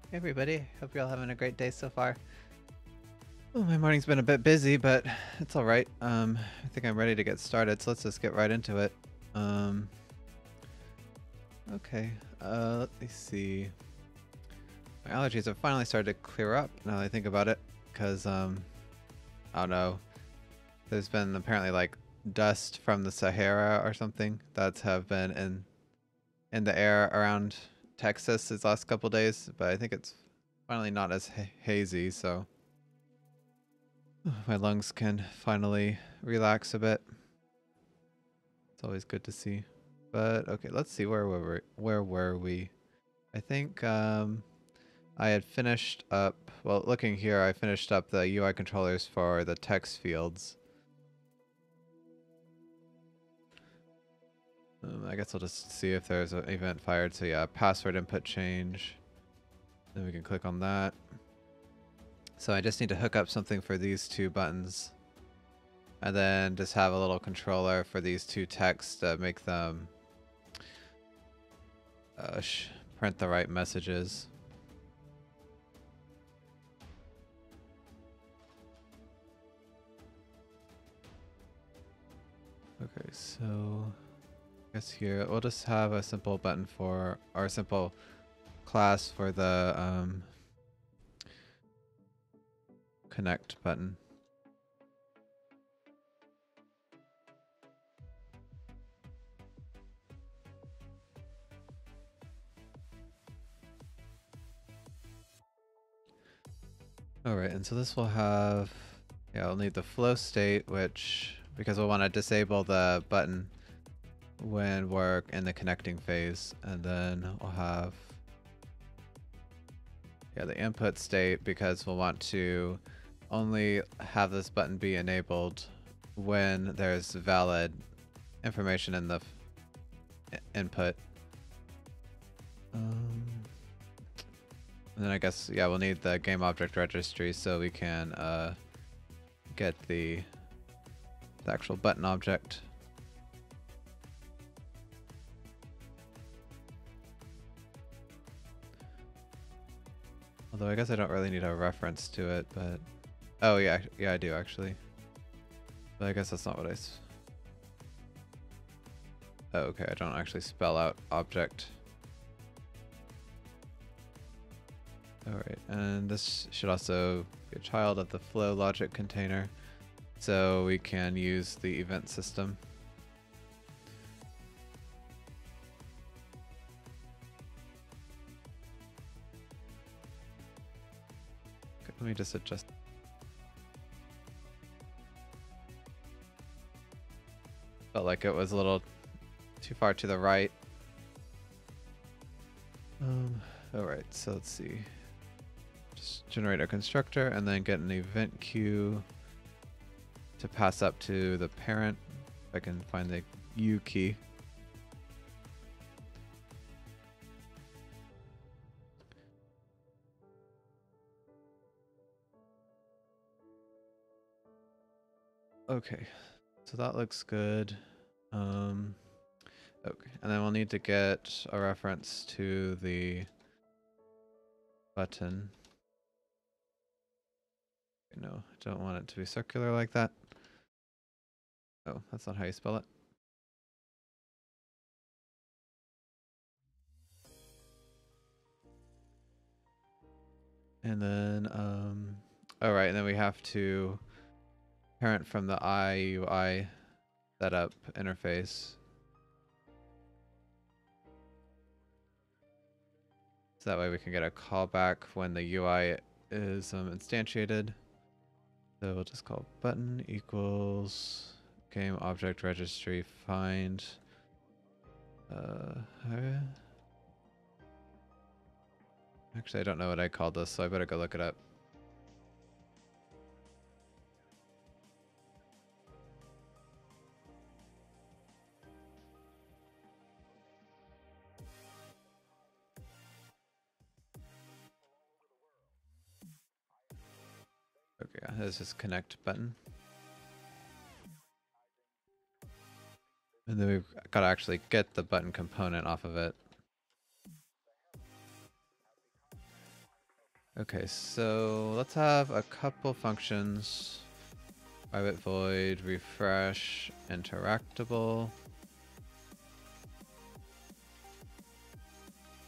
Hey everybody, hope you're all having a great day so far. Oh, my morning's been a bit busy, but it's alright. I think I'm ready to get started, so let's just get right into it. Um, okay, let me see. My allergies have finally started to clear up now that I think about it, because, I don't know, there's been apparently like dust from the Sahara or something that have been in the air around Texas these last couple days, but I think it's finally not as hazy, so my lungs can finally relax a bit. It's always good to see. But okay, let's see, where were we? I think I had finished up, well, looking here, I finished up the UI controllers for the text fields. I guess I'll just see if there's an event fired. So yeah, password input change. Then we can click on that. So I just need to hook up something for these two buttons. And then just have a little controller for these two texts to make them print the right messages. Okay, so I guess here we'll just have a simple button for our simple class for the connect button. Alright, and so this will have, yeah, we'll need the flow state, which, because we'll want to disable the button when we're in the connecting phase, and then we'll have, yeah, the input state, because we'll want to only have this button be enabled when there's valid information in the input. And then I guess, yeah, we'll need the game object registry so we can get the actual button object. Although I guess I don't really need a reference to it, but... Oh yeah, yeah I do actually. But I guess that's not what Oh, okay, I don't actually spell out object. Alright, and this should also be a child of the flow logic container, so we can use the event system. Okay, let me just adjust. Felt like it was a little too far to the right. Alright, so let's see. Just generate a constructor and then get an event queue to pass up to the parent. If I can find the U key. Okay, so that looks good. Okay, and then we'll need to get a reference to the button. No, I don't want it to be circular like that. Oh, that's not how you spell it. And then, all right, and then we have to parent from the IUI setup interface. So that way we can get a callback when the UI is instantiated. So we'll just call button equals game object registry find. Actually, I don't know what I called this, so I better go look it up. Okay, yeah, this is connect button. And then we've got to actually get the button component off of it. Okay, so let's have a couple functions. Private void, refresh, interactable.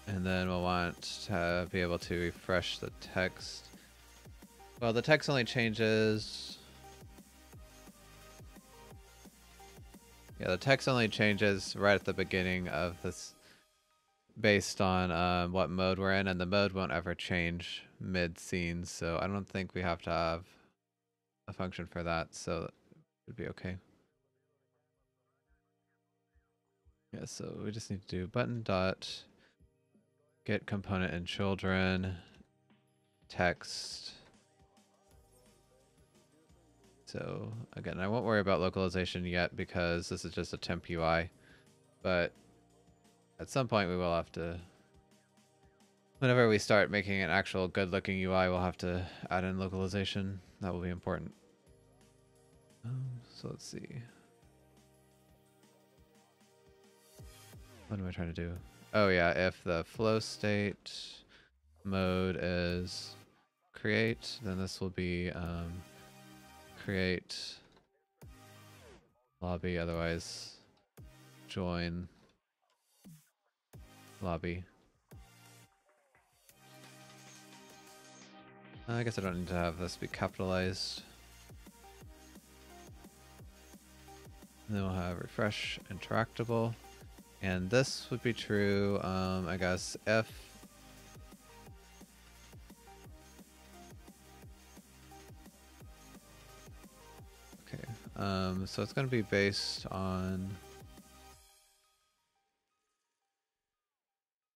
And then we'll want to be able to refresh the text. Well, the text only changes... Yeah, the text only changes right at the beginning of this based on what mode we're in, and the mode won't ever change mid-scene, so I don't think we have to have a function for that, so it would be okay. Yeah, so we just need to do button dot get component in children text. So again, I won't worry about localization yet because this is just a temp UI, but at some point we will have to, whenever we start making an actual good looking UI, we'll have to add in localization. That will be important. So let's see. What am I trying to do? Oh yeah, if the flow state mode is create, then this will be create lobby, otherwise join lobby. I guess I don't need to have this be capitalized. And then we'll have refresh interactable. And this would be true, I guess, if okay, so it's going to be based on,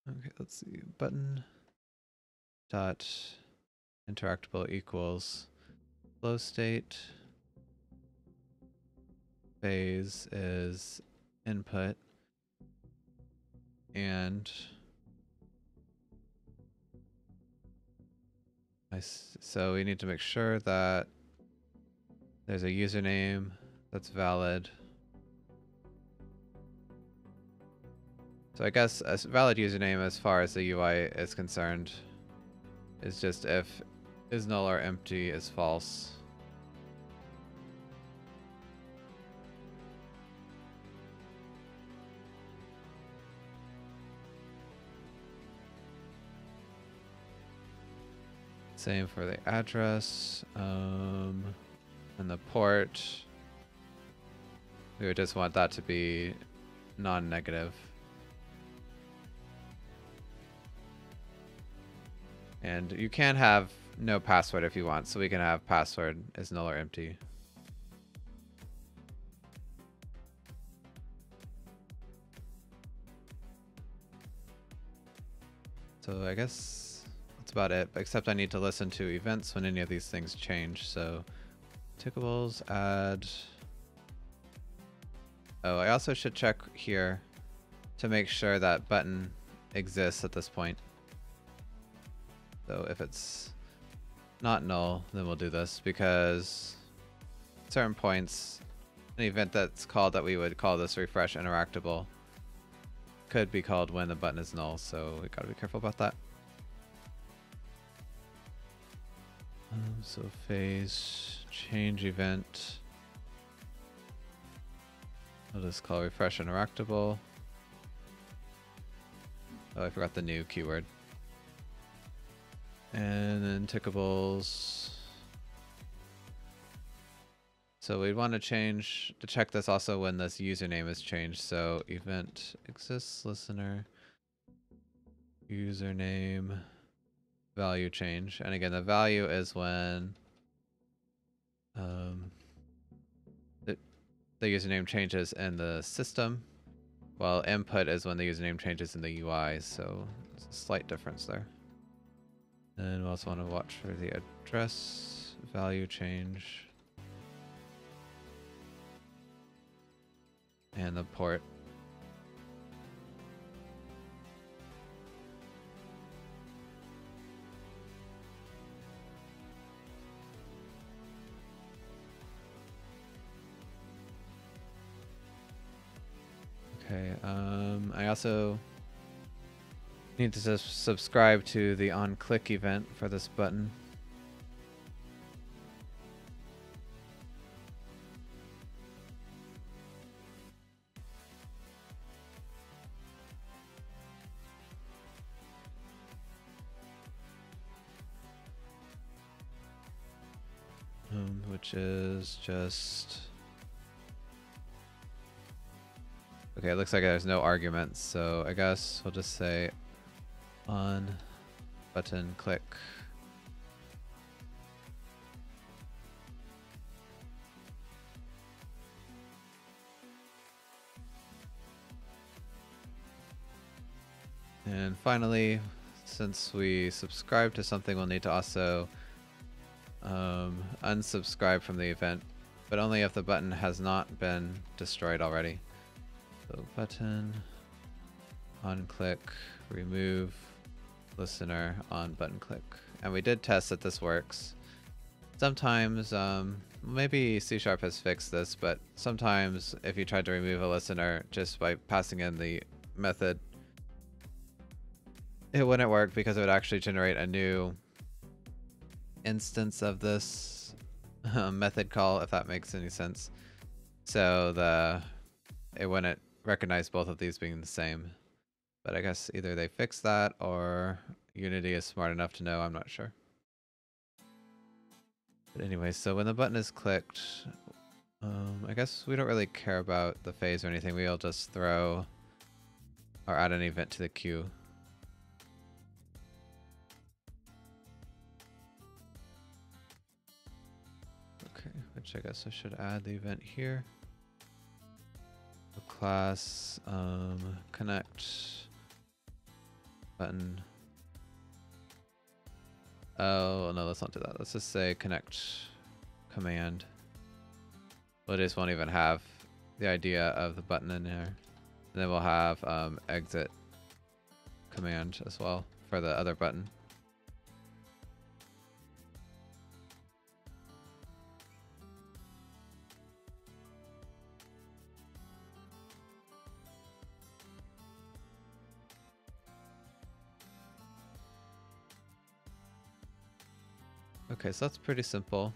okay, let's see, button dot interactable equals flow state, phase is input, and so we need to make sure that there's a username that's valid. So I guess a valid username as far as the UI is concerned is just if is null or empty is false. Same for the address, and the port. We would just want that to be non-negative. And you can have no password if you want, so we can have password is null or empty. So I guess that's about it, except I need to listen to events when any of these things change. So tickables, add. Oh, I also should check here to make sure that button exists at this point. So if it's not null, then we'll do this, because at certain points, an event that's called that we would call this refresh interactable could be called when the button is null, so we gotta be careful about that. So phase change event. I'll just call refresh interactable. Oh, I forgot the new keyword. And then tickables. So we'd want to check this also when this username is changed. So event exists listener, username, value change. And again, the value is when the username changes in the system, while input is when the username changes in the UI. So it's a slight difference there. And we also want to watch for the address value change and the port. Okay, I also Need to subscribe to the on-click event for this button. Which is just... Okay, it looks like there's no arguments, so I guess we'll just say on button click. And finally, since we subscribe to something, we'll need to also unsubscribe from the event, but only if the button has not been destroyed already. So button, on click, remove, listener, on button click. And we did test that this works. Sometimes, maybe C# has fixed this, but sometimes if you tried to remove a listener just by passing in the method, it wouldn't work because it would actually generate a new instance of this method call, if that makes any sense. So it wouldn't recognize both of these being the same. But I guess either they fixed that or Unity is smart enough to know, I'm not sure. But anyway, so when the button is clicked, I guess we don't really care about the phase or anything. We'll just throw or add an event to the queue. Which I guess I should add the event here. The class connect button. Oh no, let's not do that. Let's just say connect command. Well, it just won't even have the idea of the button in there. And then we'll have exit command as well for the other button. Okay, so that's pretty simple.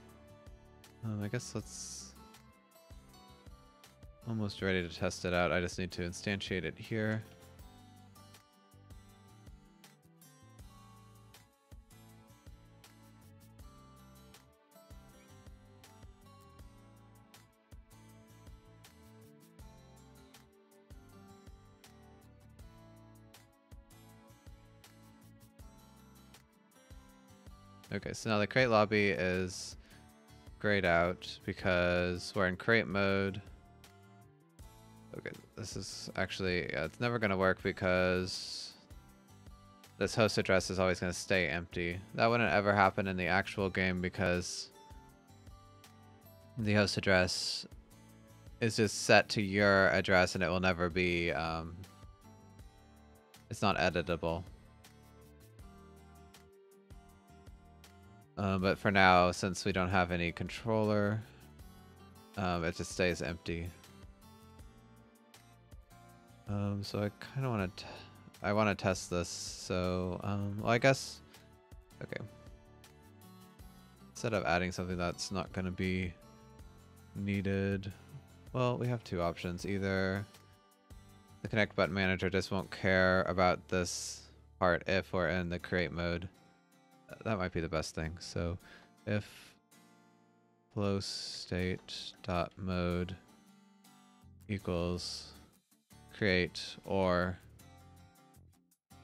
I guess let's... Almost ready to test it out. I just need to instantiate it here. Okay, so now the crate lobby is grayed out because we're in crate mode. Okay, this is actually, it's never going to work because this host address is always going to stay empty. That wouldn't ever happen in the actual game because the host address is just set to your address and it will never be, it's not editable. But for now, since we don't have any controller, it just stays empty. So I kind of want to, I want to test this. So, well, I guess, okay. Instead of adding something that's not going to be needed, well, we have two options. Either the connect button manager just won't care about this part if we're in the create mode. That might be the best thing. So if flow state dot mode equals create, or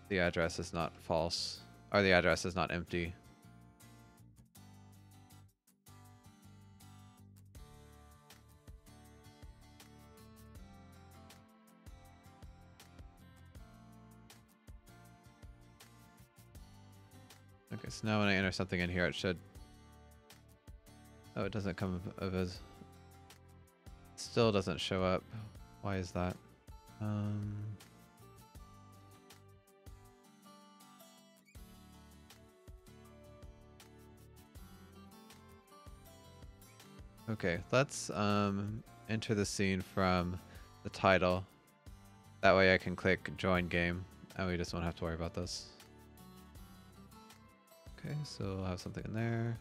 the address is not false, or the address is not empty. Okay, so now when I enter something in here, it should... Oh, it doesn't come of as... Still doesn't show up. Why is that? Okay, let's enter the scene from the title. That way I can click join game. and we just won't have to worry about this. Okay, so we'll have something in there,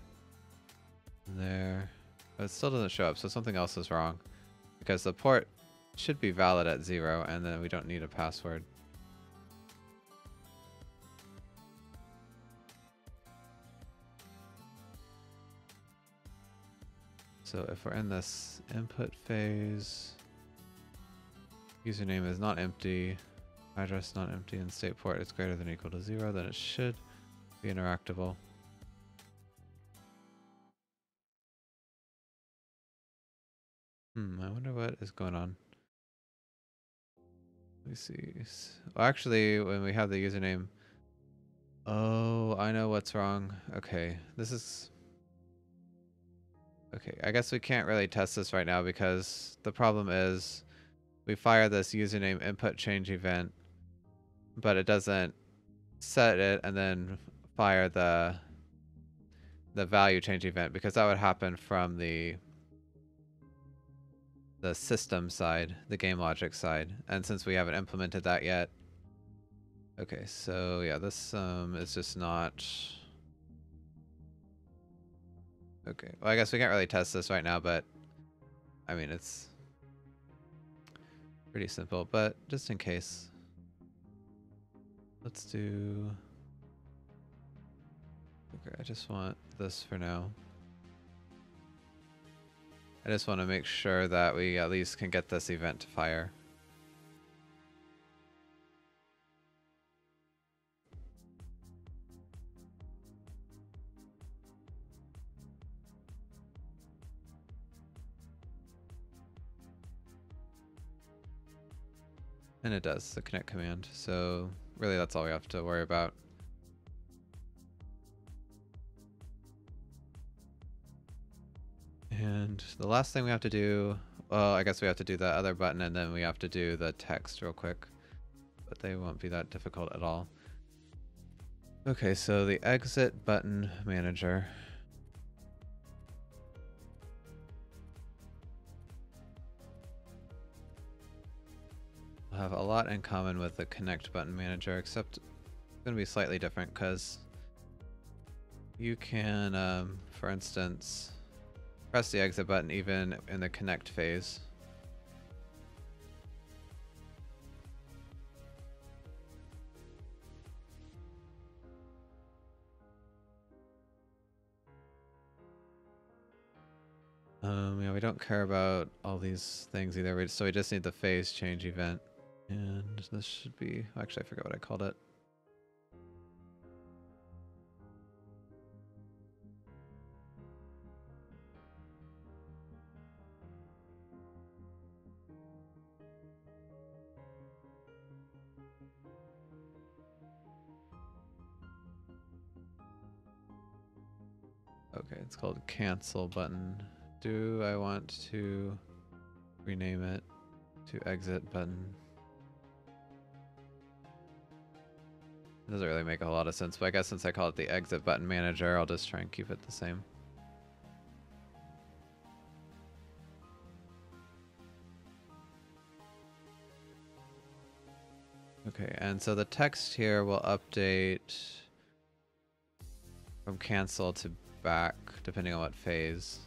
but it still doesn't show up, so something else is wrong, because the port should be valid at 0, and then we don't need a password. So if we're in this input phase, username is not empty, address not empty, and state port is greater than or equal to 0, then it should be interactable. I wonder what is going on. Let me see. Well, actually, when we have the username... Oh, I know what's wrong. Okay, this is... Okay, I guess we can't really test this right now because the problem is we fire this username input change event, but it doesn't set it and then fire the value change event, because that would happen from the system side, the game logic side. And since we haven't implemented that yet. Okay, so yeah, this is just not... Okay, well, I guess we can't really test this right now, but I mean, it's pretty simple, but just in case, let's do... Okay, I just want this for now. I just want to make sure that we at least can get this event to fire. And it does, the connect command. So really that's all we have to worry about. And the last thing we have to do, well, I guess we have to do that other button, and then we have to do the text real quick. But they won't be that difficult at all. Okay, so the exit button manager. Will have a lot in common with the connect button manager, except it's going to be slightly different because you can, for instance, press the exit button even in the connect phase. Yeah, we don't care about all these things either, so we just need the phase change event. And this should be, actually I forgot what I called it. Okay, it's called cancel button. Do I want to rename it to exit button? It doesn't really make a lot of sense, but I guess since I call it the exit button manager, I'll just try and keep it the same. Okay, and so the text here will update from cancel to back, depending on what phase.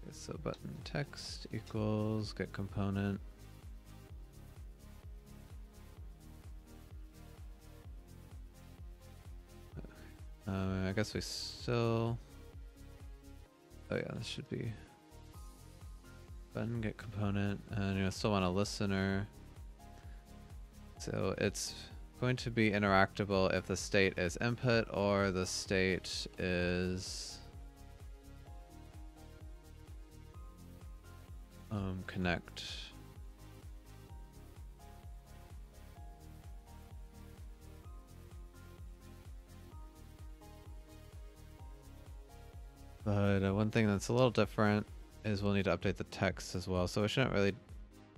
Okay, so button text equals get component. I guess we still... Oh yeah, this should be button get component, and you still want a listener. So it's going to be interactable if the state is input or the state is connect. But one thing that's a little different is we'll need to update the text as well. So we shouldn't really,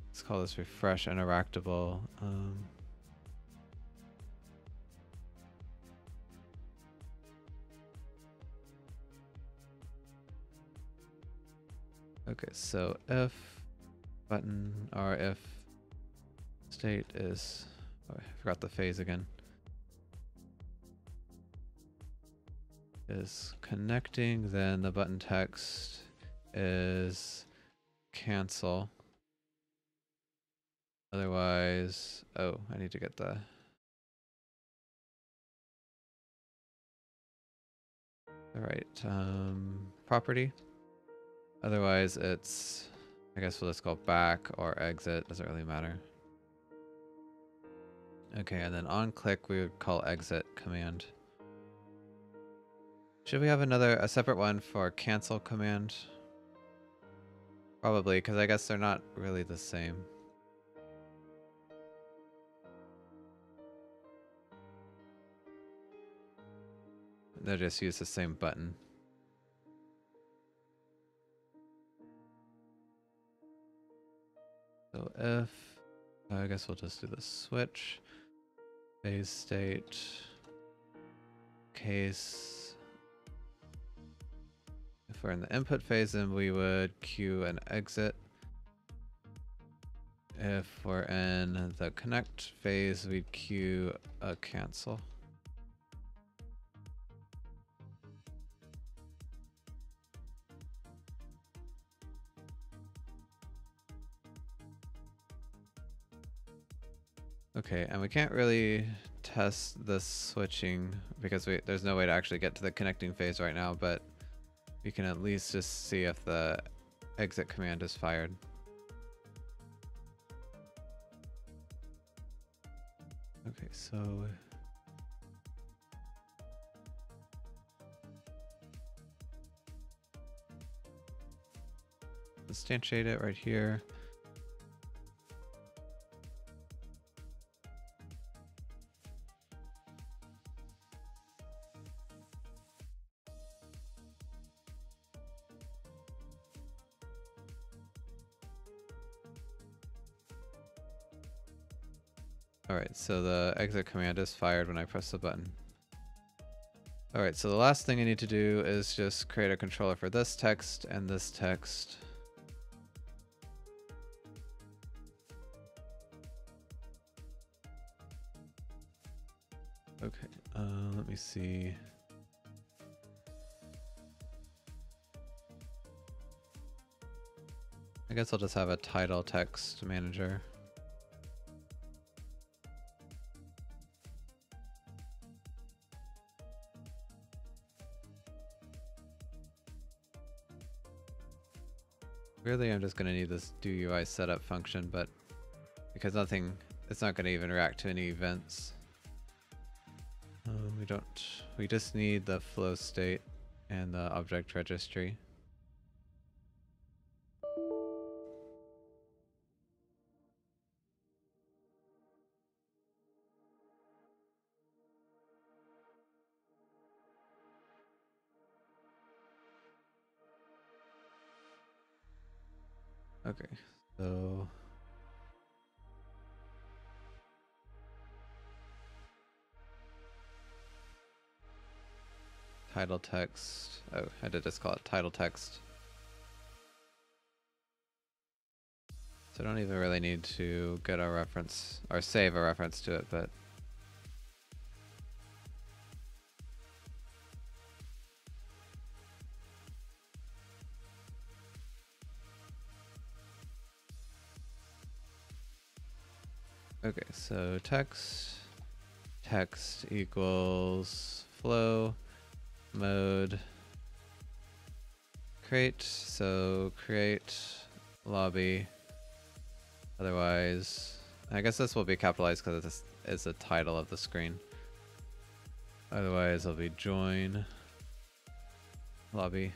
let's call this refresh interactable. Okay, so if button or if state is, oh, I forgot the phase again, is connecting, then the button text is cancel. Otherwise, oh, I need to get the right property. Otherwise, it's, I guess we'll just go back or exit, doesn't really matter. Okay, and then on click, we would call exit command. Should we have a separate one for cancel command? Probably, because I guess they're not really the same. They just use the same button. So if, I guess we'll just do the switch, phase state, case. If we're in the input phase, then we would queue an exit. If we're in the connect phase, we'd queue a cancel. Okay, and we can't really test the switching because there's no way to actually get to the connecting phase right now, but we can at least just see if the exit command is fired. Okay, so instantiate it right here. Alright, so the exit command is fired when I press the button. Alright, so the last thing I need to do is just create a controller for this text and this text. Okay, let me see. I guess I'll just have a title text manager. Really, I'm just going to need this do UI setup function, but because it's not going to even react to any events. We just need the flow state and the object registry. Okay, so title text. Oh, I did just call it title text. So I don't even really need to get a reference or save a reference to it, but okay, so text equals flow mode create, so create lobby. Otherwise, I guess this will be capitalized because this is the title of the screen. Otherwise, it'll be join lobby.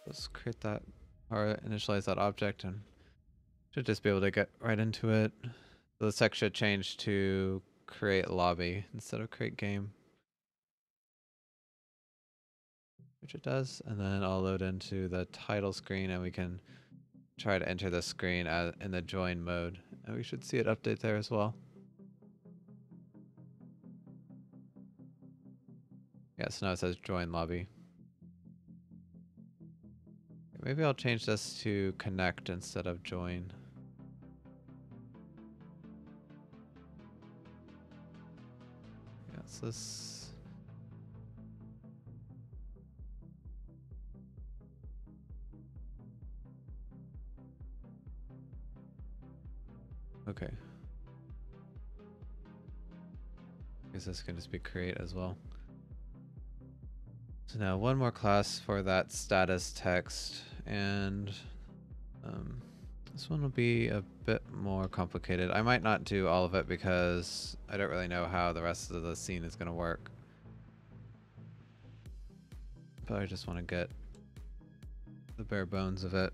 Let's create that or initialize that object and should just be able to get right into it. So the text should change to create lobby instead of create game. which it does, and then I'll load into the title screen and we can try to enter the screen in the join mode, and we should see it update there as well. Yeah, so now it says join lobby. Maybe I'll change this to connect instead of join. Yeah, so this. Okay. I guess this can just be create as well. So now one more class for that status text, and this one will be a bit more complicated. I might not do all of it because I don't really know how the rest of the scene is going to work. But I just want to get the bare bones of it.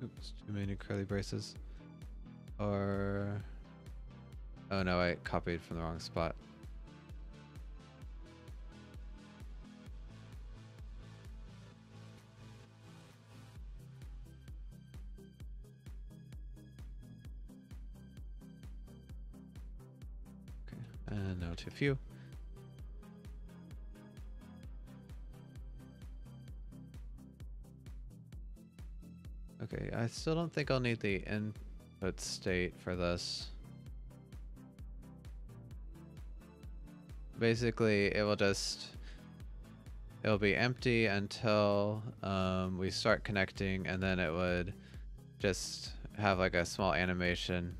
Oops, too many curly braces. Or... oh no, I copied from the wrong spot. Okay, and now too few. Okay, I still don't think I'll need the input state for this. Basically, it'll be empty until we start connecting, and then it would just have like a small animation.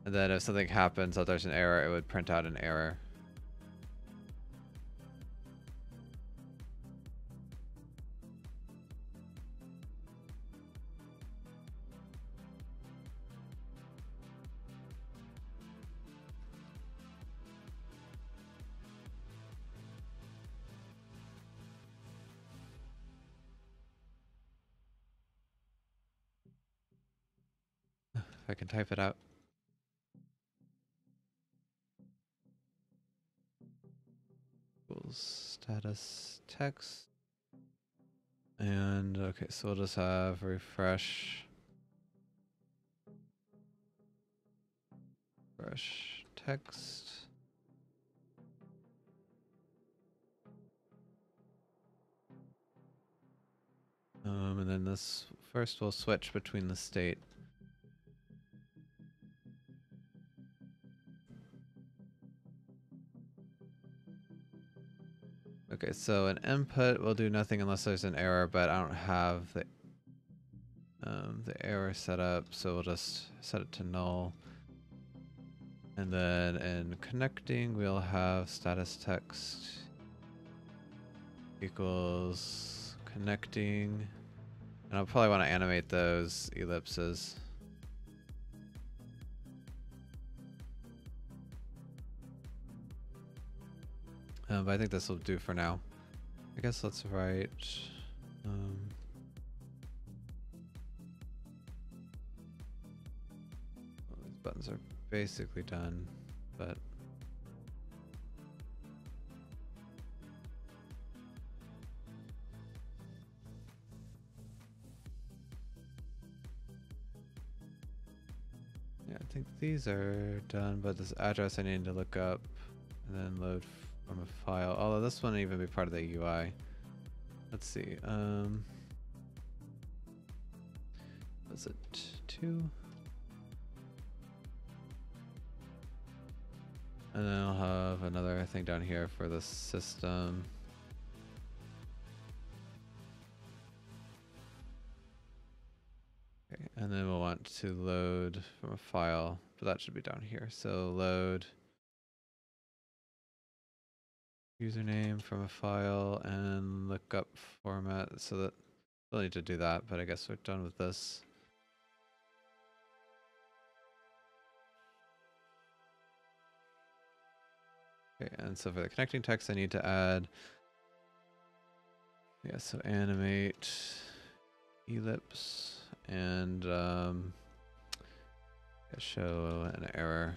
And then if something happens, or there's an error, it would print out an error. If I can type it out. Equals status text. And okay, so we'll just have refresh. Refresh text. And then this first we'll switch between the state. Okay, so an input will do nothing unless there's an error, but I don't have the error set up, so we'll just set it to null. And then in connecting, we'll have status text equals connecting. And I'll probably want to animate those ellipses. But I think this will do for now. I guess let's write... well, these buttons are basically done, but... yeah, I think these are done, but this address I need to look up and then load from a file. Although this wouldn't even be part of the UI. Let's see. Was it 2? And then I'll have another thing down here for the system. Okay, and then we'll want to load from a file, but that should be down here. So load username from a file and lookup format. So that we'll need to do that, but I guess we're done with this. Okay, and so for the connecting text, I need to add, yeah, so animate ellipse and show an error.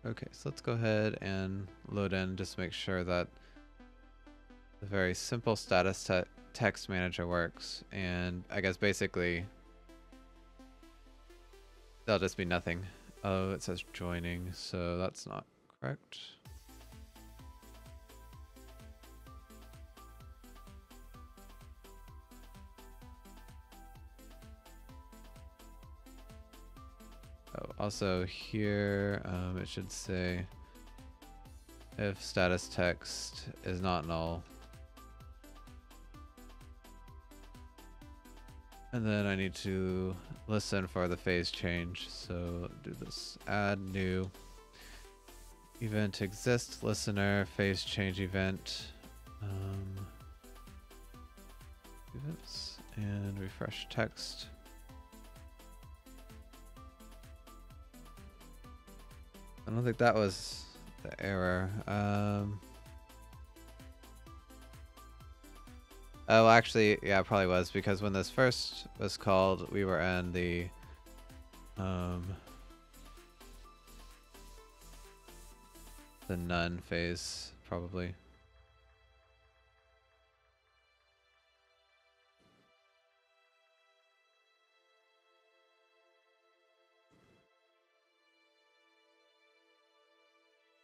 Okay, so let's go ahead and load in, just make sure that the very simple status text manager works. And I guess basically there'll just be nothing. Oh, it says joining, so that's not correct. Oh, also here, it should say if status text is not null. And then I need to listen for the phase change. So do this, add new event exist listener phase change event. Events and refresh text. I don't think that was the error. Oh, actually, yeah, it probably was, because when this first was called, we were in the none phase, probably.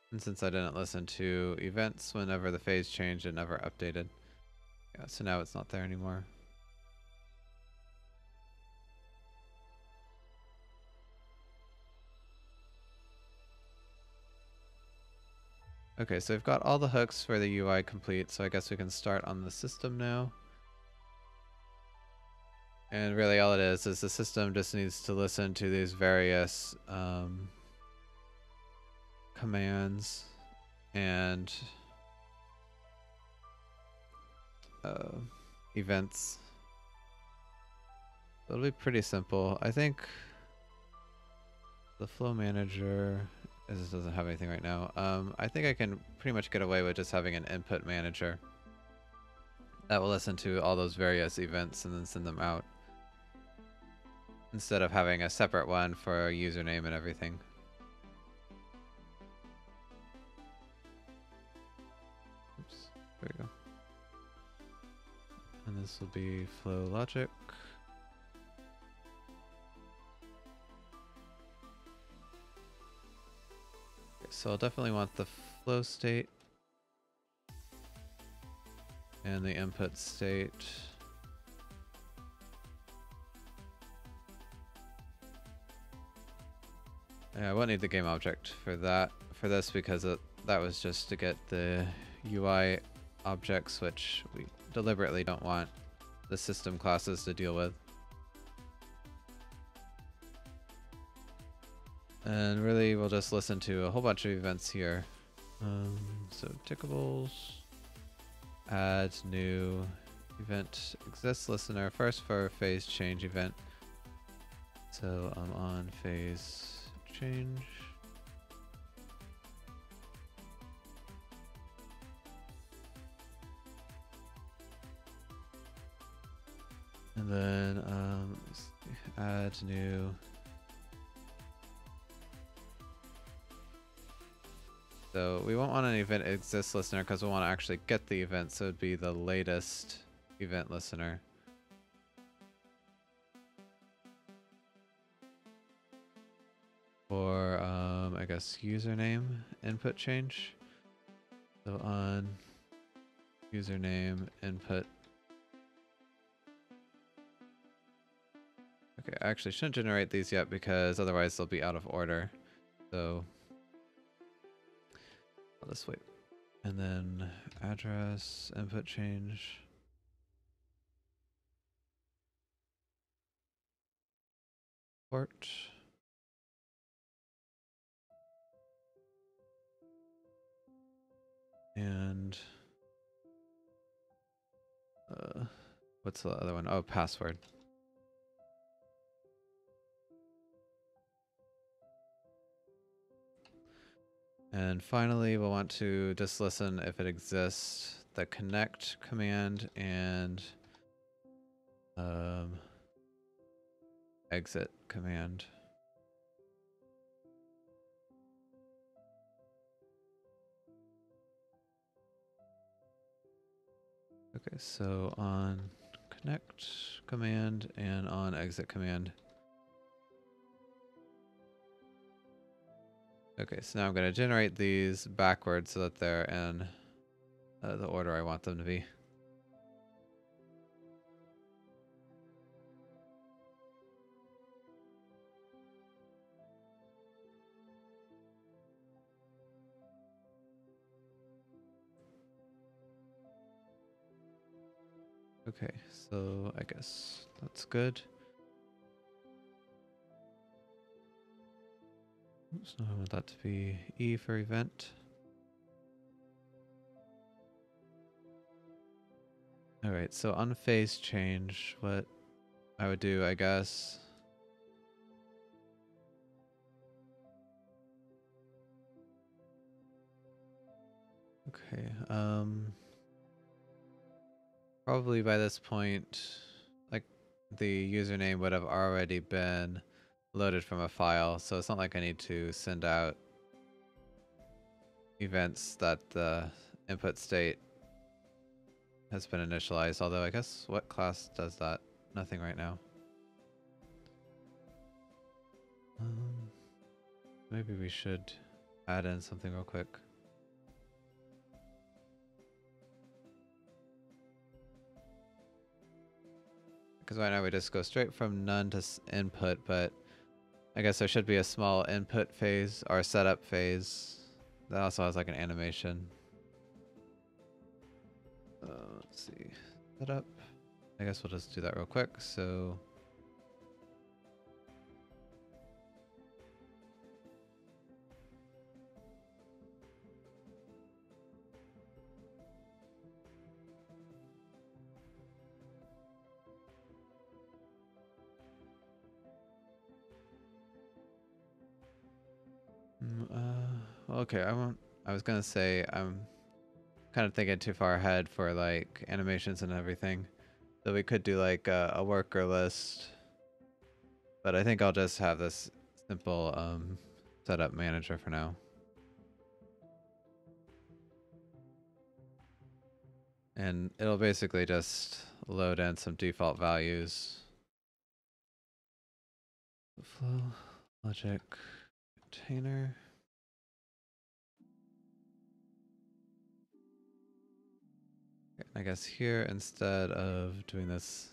And since I didn't listen to events whenever the phase changed, it never updated. Yeah, so now it's not there anymore. Okay, so we've got all the hooks for the UI complete, so I guess we can start on the system now. And really all it is the system just needs to listen to these various commands and events. It'll be pretty simple. I think the flow manager doesn't have anything right now. I think I can pretty much get away with just having an input manager that will listen to all those various events and then send them out, instead of having a separate one for a username and everything. Oops, there we go. And this will be flow logic. Okay, so I'll definitely want the flow state and the input state. Yeah, I won't need the game object for this, because that was just to get the UI objects, which we deliberately don't want the system classes to deal with. And really we'll just listen to a whole bunch of events here. So tickables, add new event exists listener first for phase change event. So I'm on phase change. And then add new. So we won't want an event exists listener because we want to actually get the event, so it'd be the latest event listener. Or I guess username input change. So on username input. Okay, I actually shouldn't generate these yet because otherwise they'll be out of order. So I'll just wait. And then address input change. Port. And what's the other one? Oh, password. And finally, we'll want to just listen if it exists, the connect command and exit command. Okay, so on connect command and on exit command. Okay, so now I'm going to generate these backwards so that they're in the order I want them to be. Okay, so I guess that's good. Oops, no, I want that to be E for event. Alright, so on phase change, what I would do, I guess. Okay, probably by this point, like, the username would have already been loaded from a file, so it's not like I need to send out events that the input state has been initialized, although I guess what class does that? Nothing right now. Maybe we should add in something real quick. Because right now we just go straight from none to input, but I guess there should be a small input phase or setup phase that also has like an animation. Let's see, setup. I guess we'll just do that real quick. So okay, I was gonna say I'm kind of thinking too far ahead for like animations and everything. So we could do like a worker list, but I think I'll just have this simple setup manager for now. And it'll basically just load in some default values. Flow, logic, container. I guess here, instead of doing this,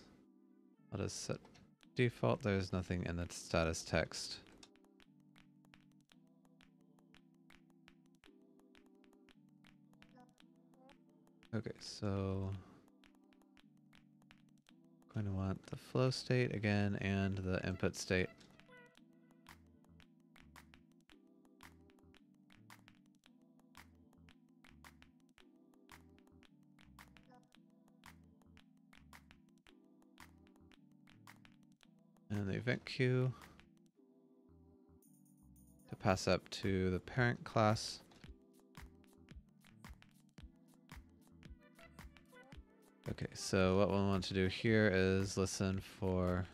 I'll just set default. There's nothing in the status text. Okay, so I'm going to want the flow state again and the input state. And the event queue to pass up to the parent class. Okay, so what we'll want to do here is listen for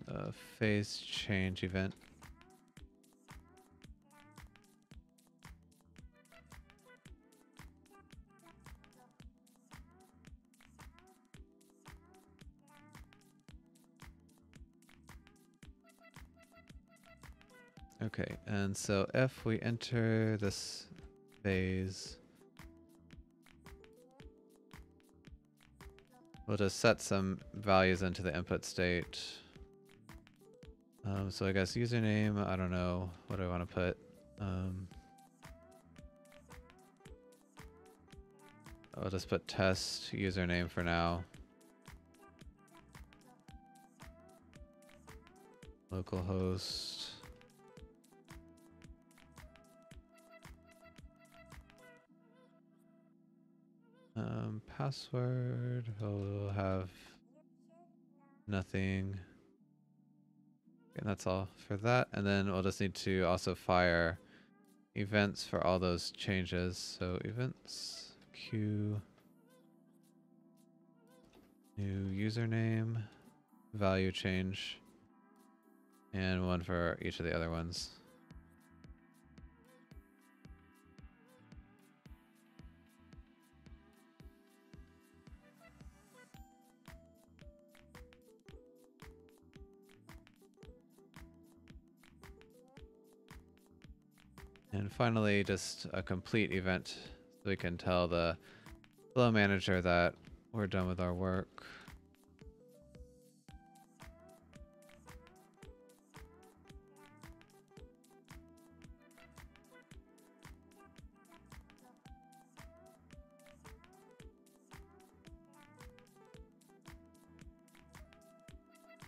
a phase change event. Okay, and so if we enter this phase, we'll just set some values into the input state. So I guess username, I don't know, what do I want to put? I'll just put test username for now. Localhost Password, we'll have nothing. And that's all for that. And then we'll just need to also fire events for all those changes. So events, queue, new username, value change, and one for each of the other ones. And finally, just a complete event so we can tell the flow manager that we're done with our work.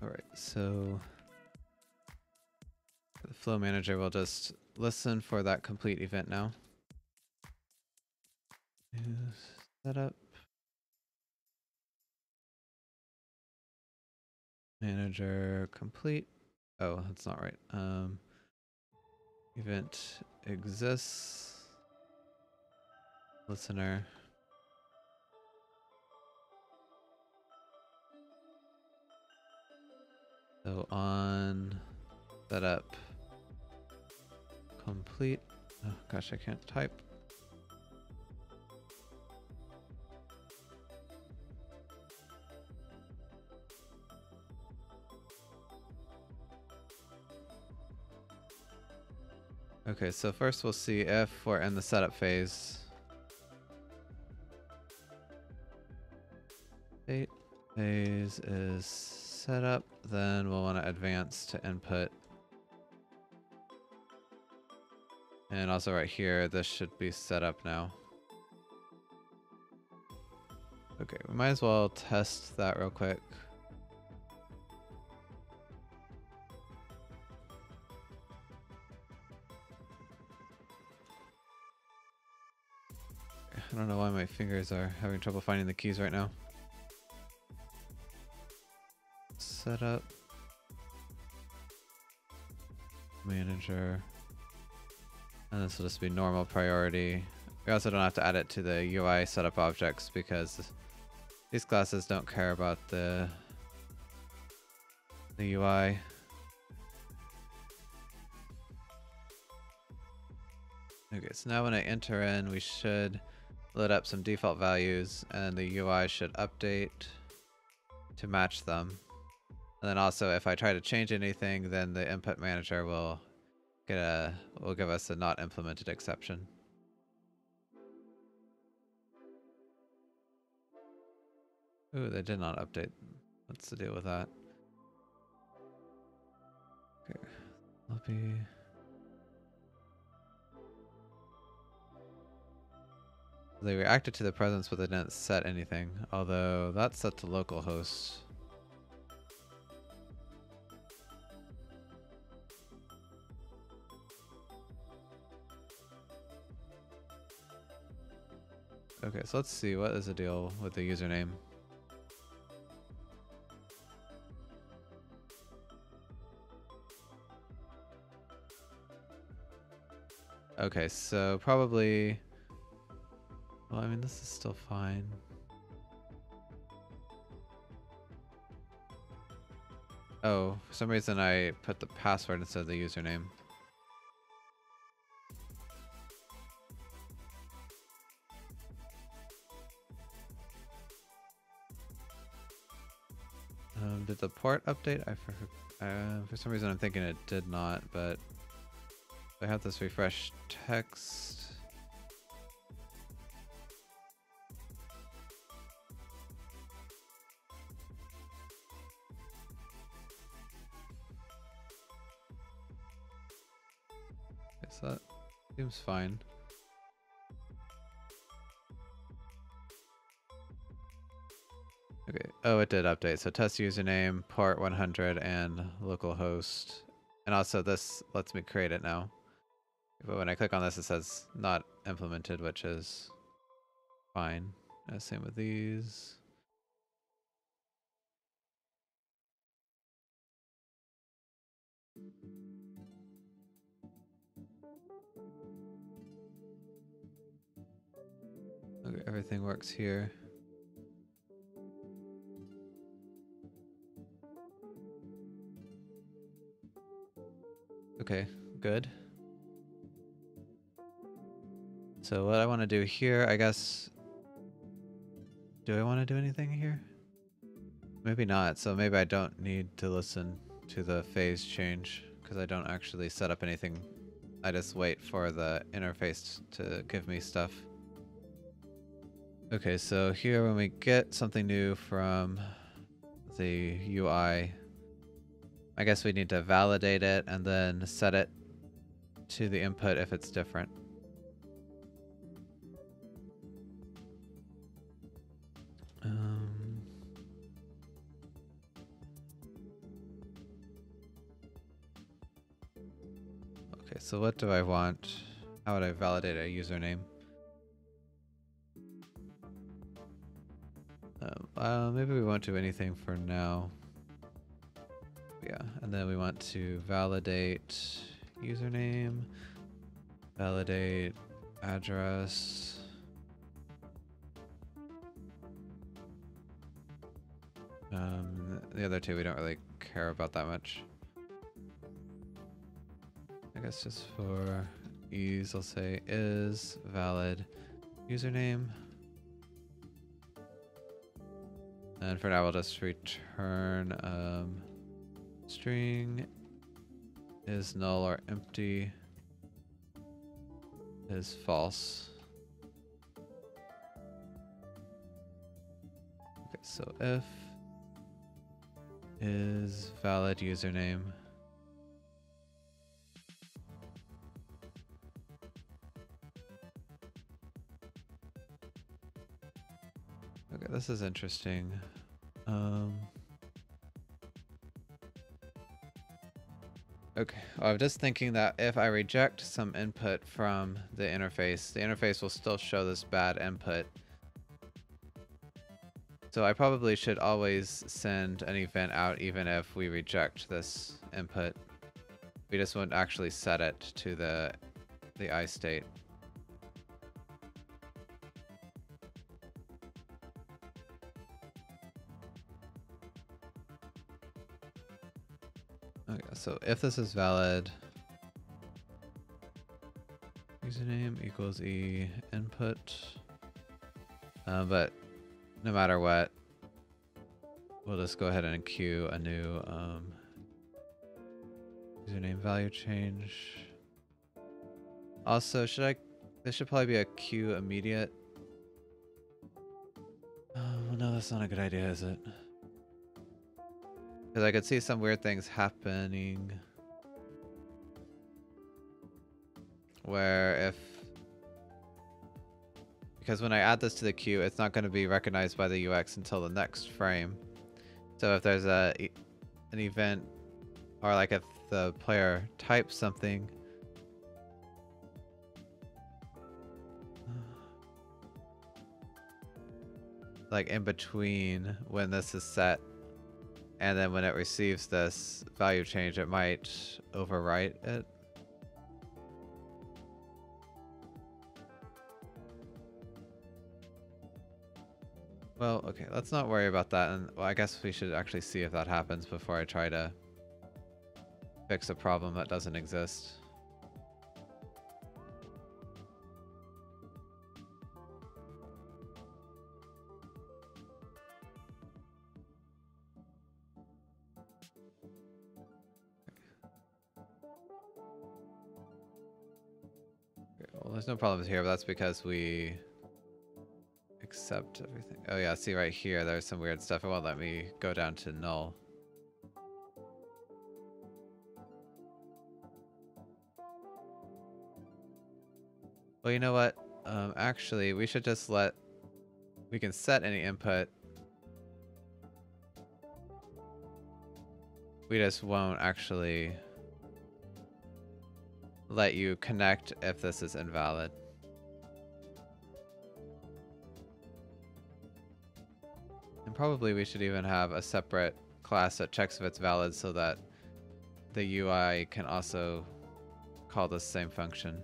All right, so the flow manager will just listen for that complete event now. Setup. Manager complete. Oh, that's not right. Event exists. Listener. So on setup complete. Oh gosh, I can't type. Okay, so first we'll see if we're in the setup phase. State phase is setup, then we'll want to advance to input. And also right here, this should be set up now. Okay, we might as well test that real quick. I don't know why my fingers are having trouble finding the keys right now. Setup. Manager. And this will just be normal priority. We also don't have to add it to the UI setup objects because these classes don't care about the UI. Okay, so now when I enter in, we should load up some default values and the UI should update to match them. And then also if I try to change anything, then the input manager will give us a not implemented exception. Ooh, they did not update. What's the deal with that? Okay, lobby. They reacted to the presence, but they didn't set anything. Although that's set to localhost. Okay, so let's see. What is the deal with the username? Okay, so probably... Well, I mean, this is still fine. Oh, for some reason I put the password instead of the username. Did the port update? For some reason I'm thinking it did not, but I have this refresh text. Okay, so that seems fine. Okay. Oh, it did update. So test username, port 100, and localhost. And also this lets me create it now. But when I click on this, it says not implemented, which is fine. Same with these. Okay, everything works here. Okay, good. So what I want to do here, I guess... Do I want to do anything here? Maybe not, so maybe I don't need to listen to the phase change, because I don't actually set up anything. I just wait for the interface to give me stuff. Okay, so here when we get something new from the UI, I guess we need to validate it and then set it to the input if it's different. Okay, so what do I want? How would I validate a username? Maybe we won't do anything for now. Yeah, and then we want to validate username, validate address. The other two we don't really care about that much. I guess just for ease, I'll say is valid username. And for now, we'll just return string is null or empty is false. Okay, so if is valid username. Okay, this is interesting. Okay, well, I'm just thinking that if I reject some input from the interface will still show this bad input. So I probably should always send an event out even if we reject this input. We just won't actually set it to the I state. Okay, so if this is valid, username equals e input, but no matter what, we'll just go ahead and queue a new username value change. Also, this should probably be a queue immediate. Oh no, that's not a good idea, is it? Because I could see some weird things happening where because when I add this to the queue, it's not going to be recognized by the UX until the next frame. So if there's an event, or like if the player types something, like in between when this is set, and then when it receives this value change, it might overwrite it. Well, okay, let's not worry about that. And well, I guess we should actually see if that happens before I try to fix a problem that doesn't exist. Well, there's no problems here, but that's because we accept everything. Oh yeah, see right here, there's some weird stuff. It won't let me go down to null. Well, you know what? Actually, we should just we can set any input. We just won't actually let you connect if this is invalid. probably we should even have a separate class that checks if it's valid so that the UI can also call the same function.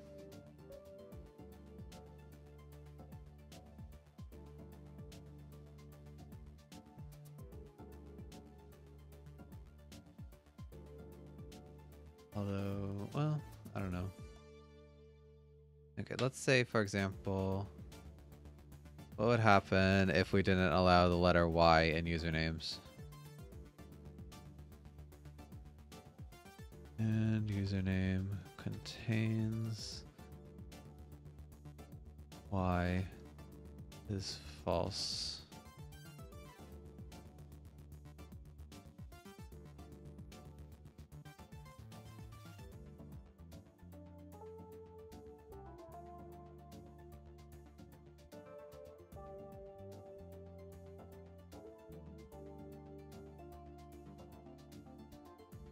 Although, well, I don't know. Okay, let's say, for example, what would happen if we didn't allow the letter Y in usernames? And username contains Y is false.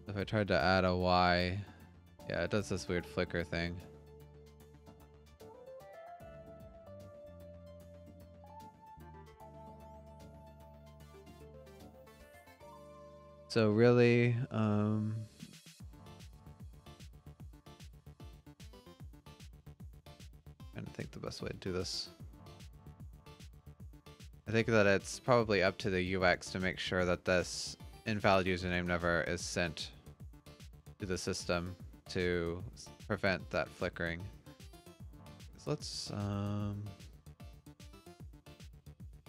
If I tried to add a Y, yeah, it does this weird flicker thing. So really, trying to think the best way to do this. I think that it's probably up to the UX to make sure that this invalid username never is sent to the system to prevent that flickering. So let's, do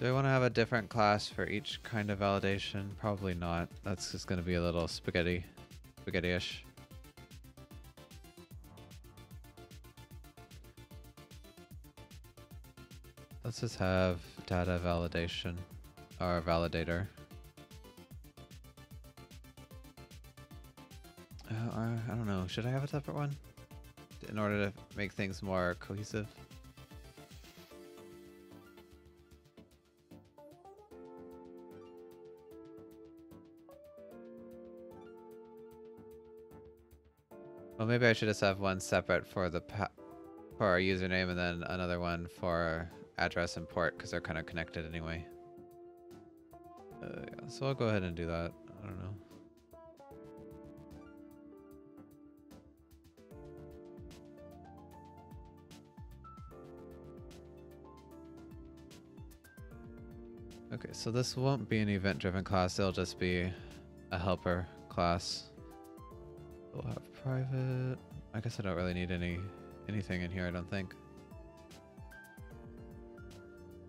I want to have a different class for each kind of validation? Probably not. That's just going to be a little spaghetti-ish. Let's just have data validation, or validator. I don't know. Should I have a separate one in order to make things more cohesive? Well, maybe I should just have one separate for the for our username and then another one for address and port because they're kind of connected anyway. Yeah, so I'll go ahead and do that. I don't know. Okay, so this won't be an event-driven class. It'll just be a helper class. We'll have private. I guess I don't really need anything in here, I don't think.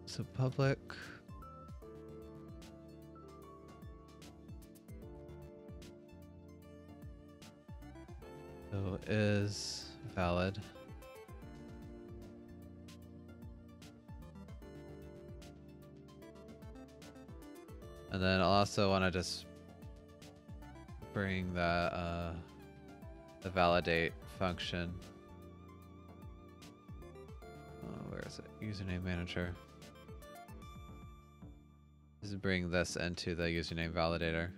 So public. So is valid. And then I'll also want to just bring the validate function. Where is it? Username manager. Just bring this into the username validator.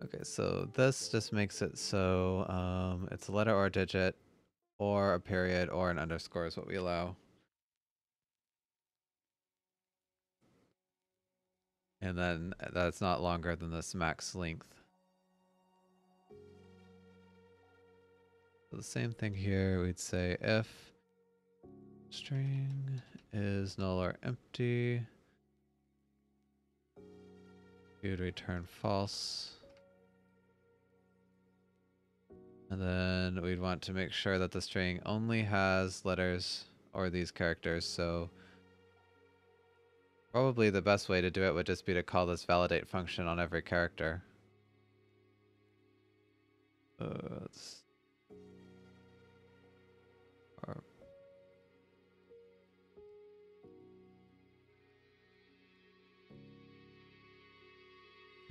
Okay, so this just makes it so it's a letter or a digit or a period or an underscore is what we allow. And then that's not longer than this max length. So the same thing here, we'd say if string is null or empty, we would return false. And then we'd want to make sure that the string only has letters or these characters. So probably the best way to do it would just be to call this validate function on every character.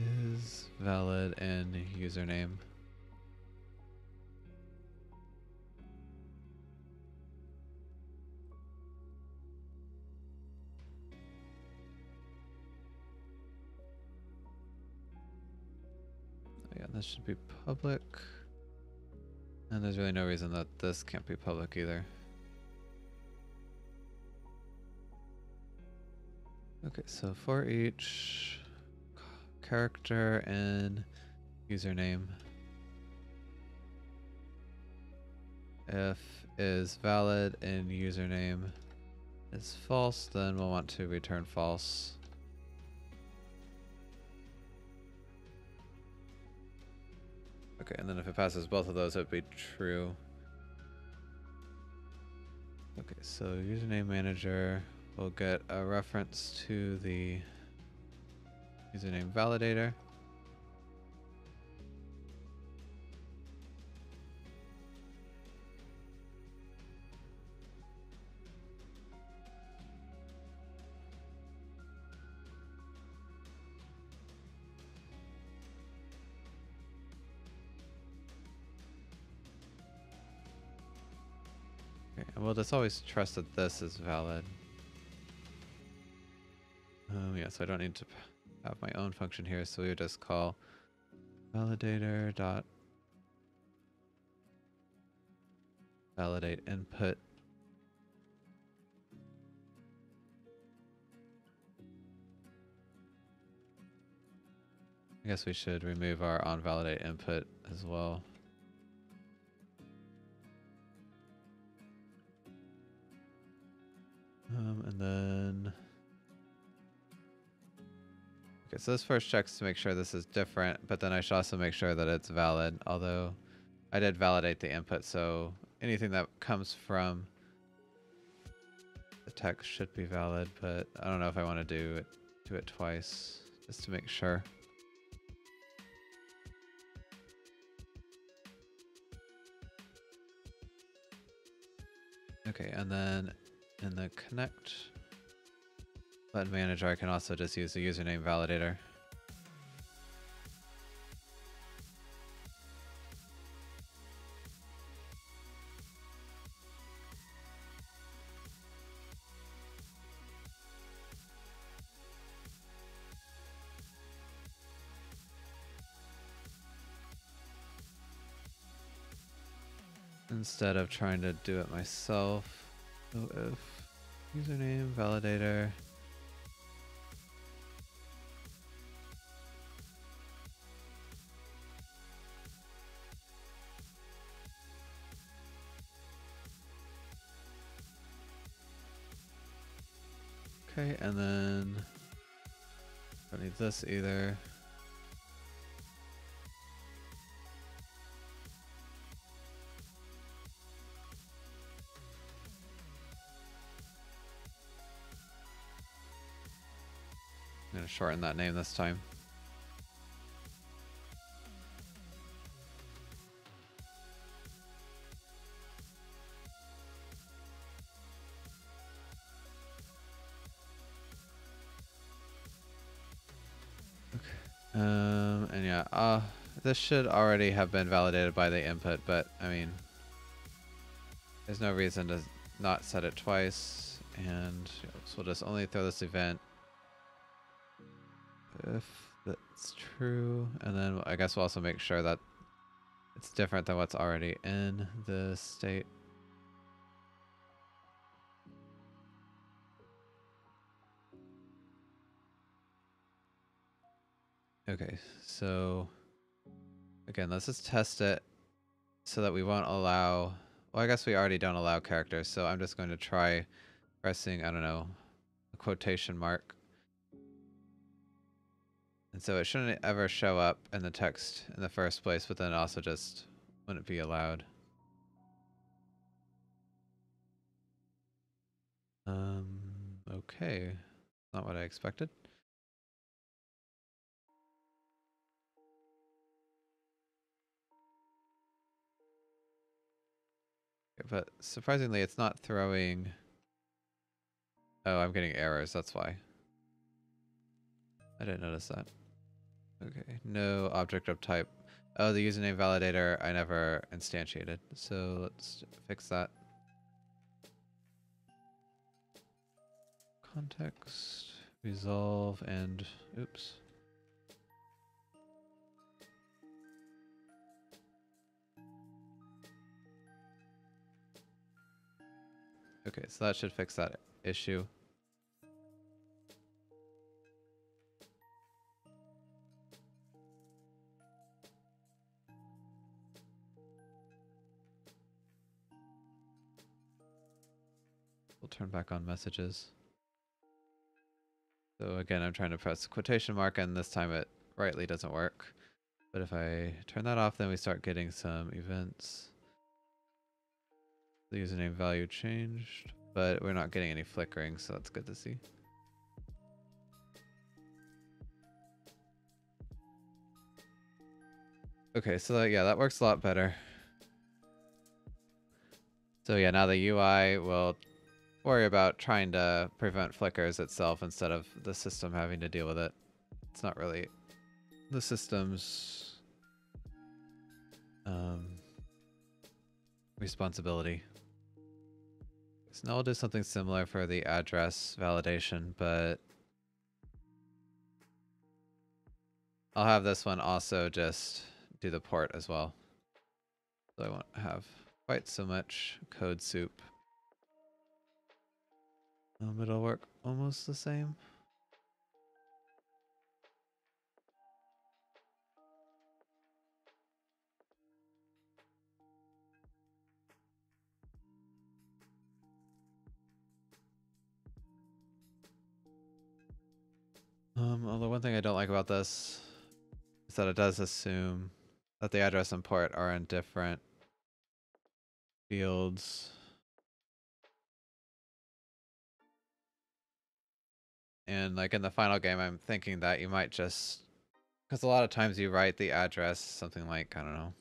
Is valid in username. This should be public. And there's really no reason that this can't be public either. Okay, so for each character and username, if is valid and username is false, then we'll want to return false. Okay, and then if it passes both of those, it would be true. Okay, so username manager will get a reference to the username validator. Okay, and we'll just always trust that this is valid. Yeah, so I don't need to have my own function here, so we would just call validator dot validate input. I guess we should remove our on validate input as well. And then okay, so this first checks to make sure this is different, but then I should also make sure that it's valid, although I did validate the input, so anything that comes from the text should be valid, but I don't know if I want to do it twice, just to make sure. Okay, and then in the connect button manager, I can also just use the username validator. Instead of trying to do it myself. So if username validator okay, and then don't need this either. I'm gonna shorten that name this time. And yeah, this should already have been validated by the input, but I mean, there's no reason to not set it twice, and so we'll just only throw this event if that's true, and then I guess we'll also make sure that it's different than what's already in the state. Okay, so again, let's just test it so that we won't allow, well, I guess we already don't allow characters, so I'm just going to try pressing, I don't know, a quotation mark. And so it shouldn't ever show up in the text in the first place, but then also just wouldn't be allowed. Okay, not what I expected. But surprisingly, it's not throwing... Oh, I'm getting errors, that's why. I didn't notice that. Okay, no object of type. Oh, the username validator I never instantiated, so let's fix that. Context, resolve, and oops. Okay, so that should fix that issue. We'll turn back on messages. So again, I'm trying to press quotation mark and this time it rightly doesn't work. But if I turn that off, then we start getting some events. The username value changed, but we're not getting any flickering, so that's good to see. Okay, so yeah, that works a lot better. So yeah, now the UI will worry about trying to prevent flickers itself instead of the system having to deal with it. It's not really the system's responsibility. So now we'll do something similar for the address validation, but I'll have this one also just do the port as well. So I won't have quite so much code soup. It'll work almost the same. Although one thing I don't like about this is that it does assume that the address and port are in different fields. And like in the final game, I'm thinking that you might just, because a lot of times you write the address, something like, I don't know,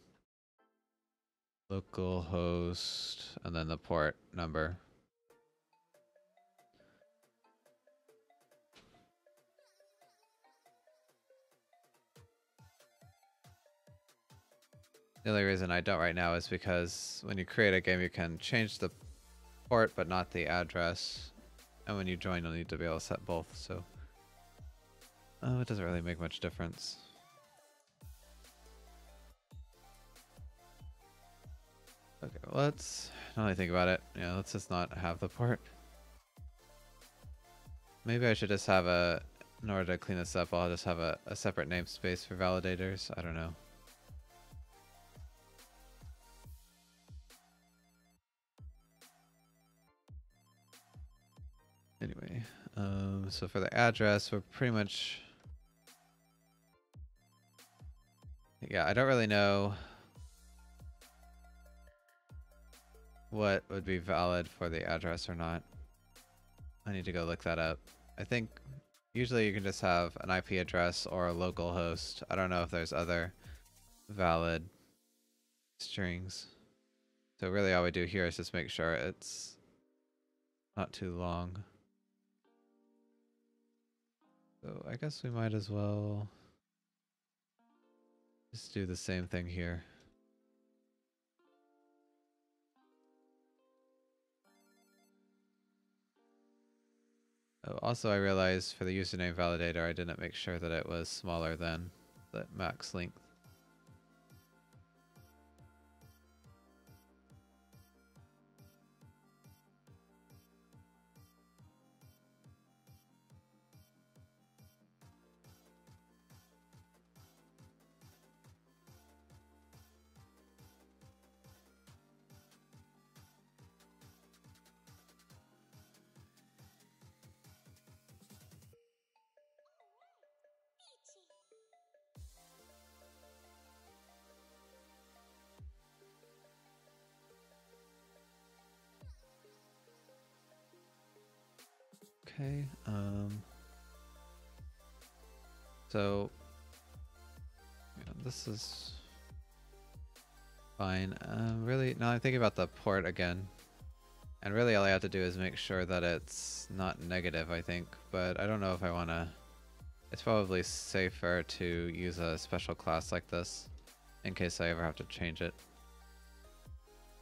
localhost, and then the port number. The only reason I don't right now is because when you create a game, you can change the port, but not the address. And when you join, you'll need to be able to set both, so it doesn't really make much difference. Okay, well, let's not really think about it. Yeah, let's just not have the port. Maybe I should just have a, in order to clean this up, I'll just have a separate namespace for validators. I don't know. Anyway, so for the address, we're pretty much... Yeah, I don't really know what would be valid for the address or not. I need to go look that up. I think usually you can just have an IP address or a local host. I don't know if there's other valid strings. So really all we do here is just make sure it's not too long. So I guess we might as well just do the same thing here. Oh, also I realized for the username validator I didn't make sure that it was smaller than the max length. Okay, so yeah, this is fine. Really, now I'm thinking about the port again. And really all I have to do is make sure that it's not negative, I think. But I don't know if I want to... It's probably safer to use a special class like this in case I ever have to change it.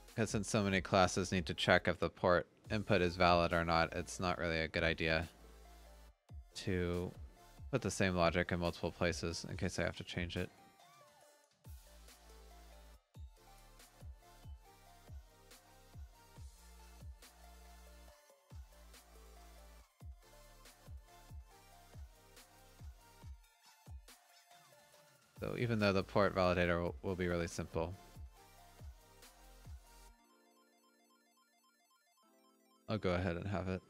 Because since so many classes need to check if the port input is valid or not, it's not really a good idea to put the same logic in multiple places in case I have to change it. So even though the port validator will be really simple, I'll go ahead and have it.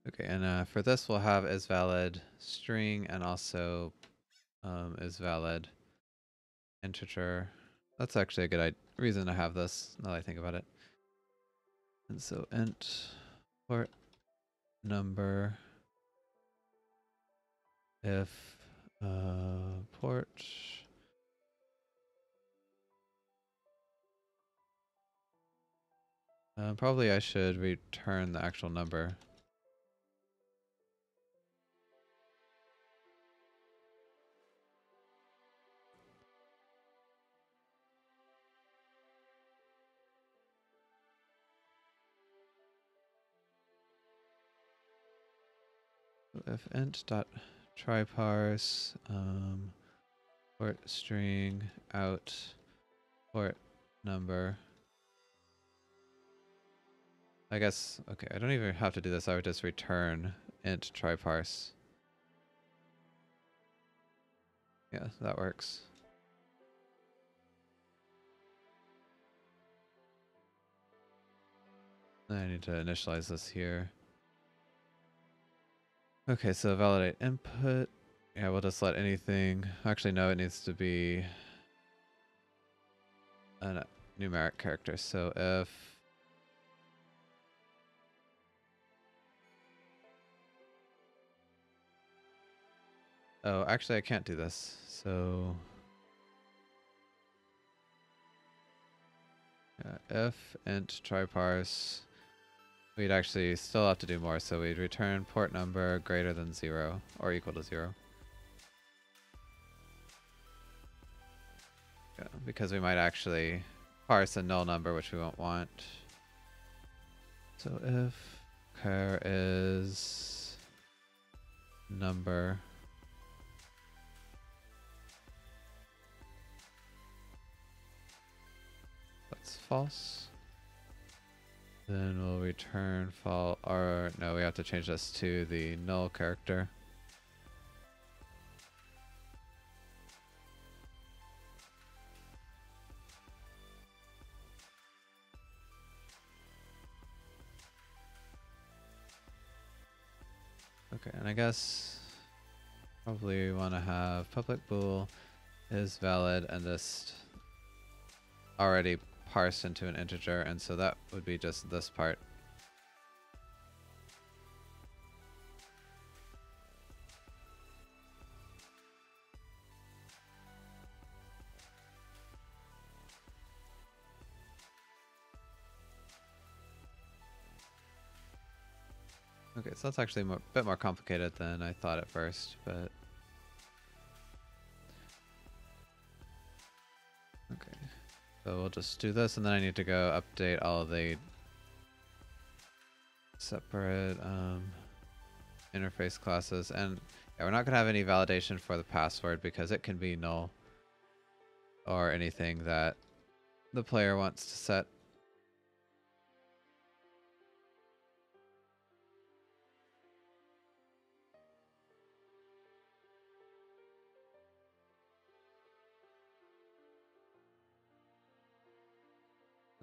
Okay, and for this we'll have is valid string and also is valid integer. That's actually a good reason to have this, now that I think about it. And so int port number if port probably I should return the actual number. If int dot try parse port string out port number. I guess, okay, I don't even have to do this. I would just return int try parse. Yeah, that works. I need to initialize this here. Okay, so validate input. Yeah, we'll just let anything. Actually, no, it needs to be a numeric character. So if oh, actually, I can't do this. So if int try parse, we'd actually still have to do more. So we'd return port number greater than 0 or equal to 0. Yeah, because we might actually parse a null number, which we won't want. So if char is number, that's false. Then we'll return false, or no, we have to change this to the null character. Okay, and I guess probably we want to have public bool is valid and this already parsed into an integer, and so that would be just this part. Okay, so that's actually a bit more complicated than I thought at first, but okay. So we'll just do this, and then I need to go update all of the separate interface classes. And yeah, we're not going to have any validation for the password because it can be null or anything that the player wants to set.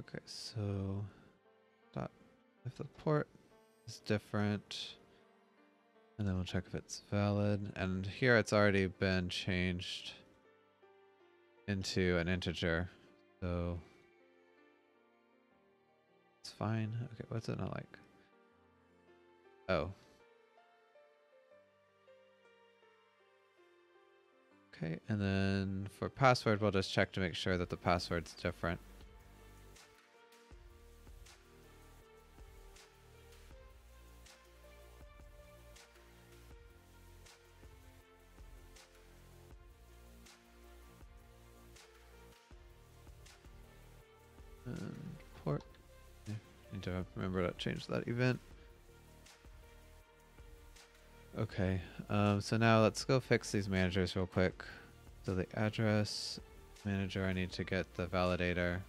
Okay, so dot if the port is different, and then we'll check if it's valid. And here it's already been changed into an integer, so it's fine. Okay, what's it not like? Oh. Okay, and then for password, we'll just check to make sure that the password's different. And port. Yeah, need to remember to change that event. Okay, so now let's go fix these managers real quick. So the address manager, I need to get the validator.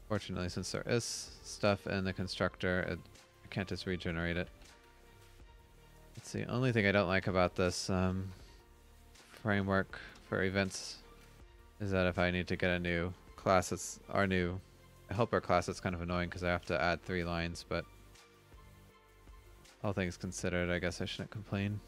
Fortunately, since there is stuff in the constructor, I can't just regenerate it. It's the only thing I don't like about this framework for events is that if I need to get a new class, it's our new helper class, it's kind of annoying because I have to add 3 lines, but all things considered, I guess I shouldn't complain.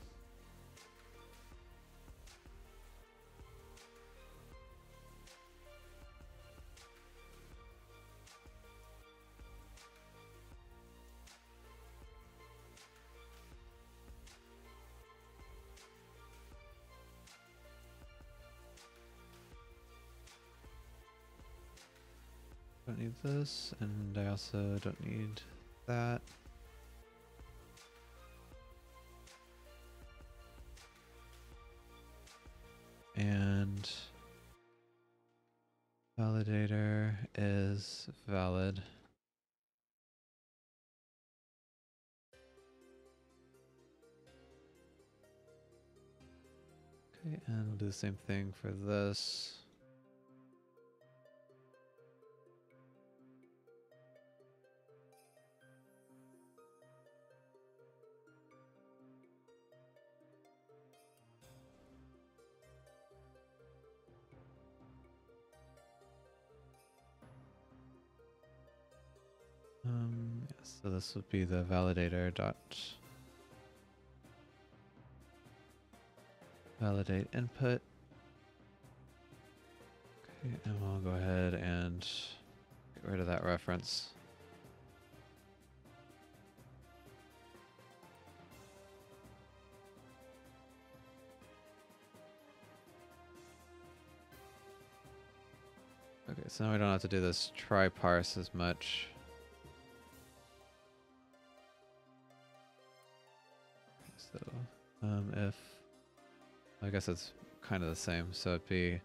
Don't need this, and I also don't need that. And validator is valid. Okay, and we'll do the same thing for this. Yes, so this would be the validator dot validate input. Okay, and we'll go ahead and get rid of that reference. Okay, so now we don't have to do this try parse as much. So, if I guess it's kind of the same, so it'd be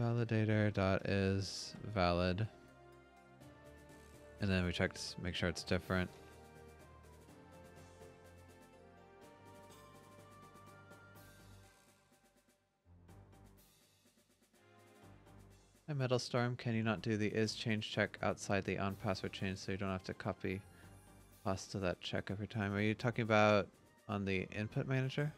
validator dot is valid, and then we check to make sure it's different. Hi Metal Storm, can you not do the is change check outside the on password change so you don't have to copy paste that check every time? Are you talking about on the input manager?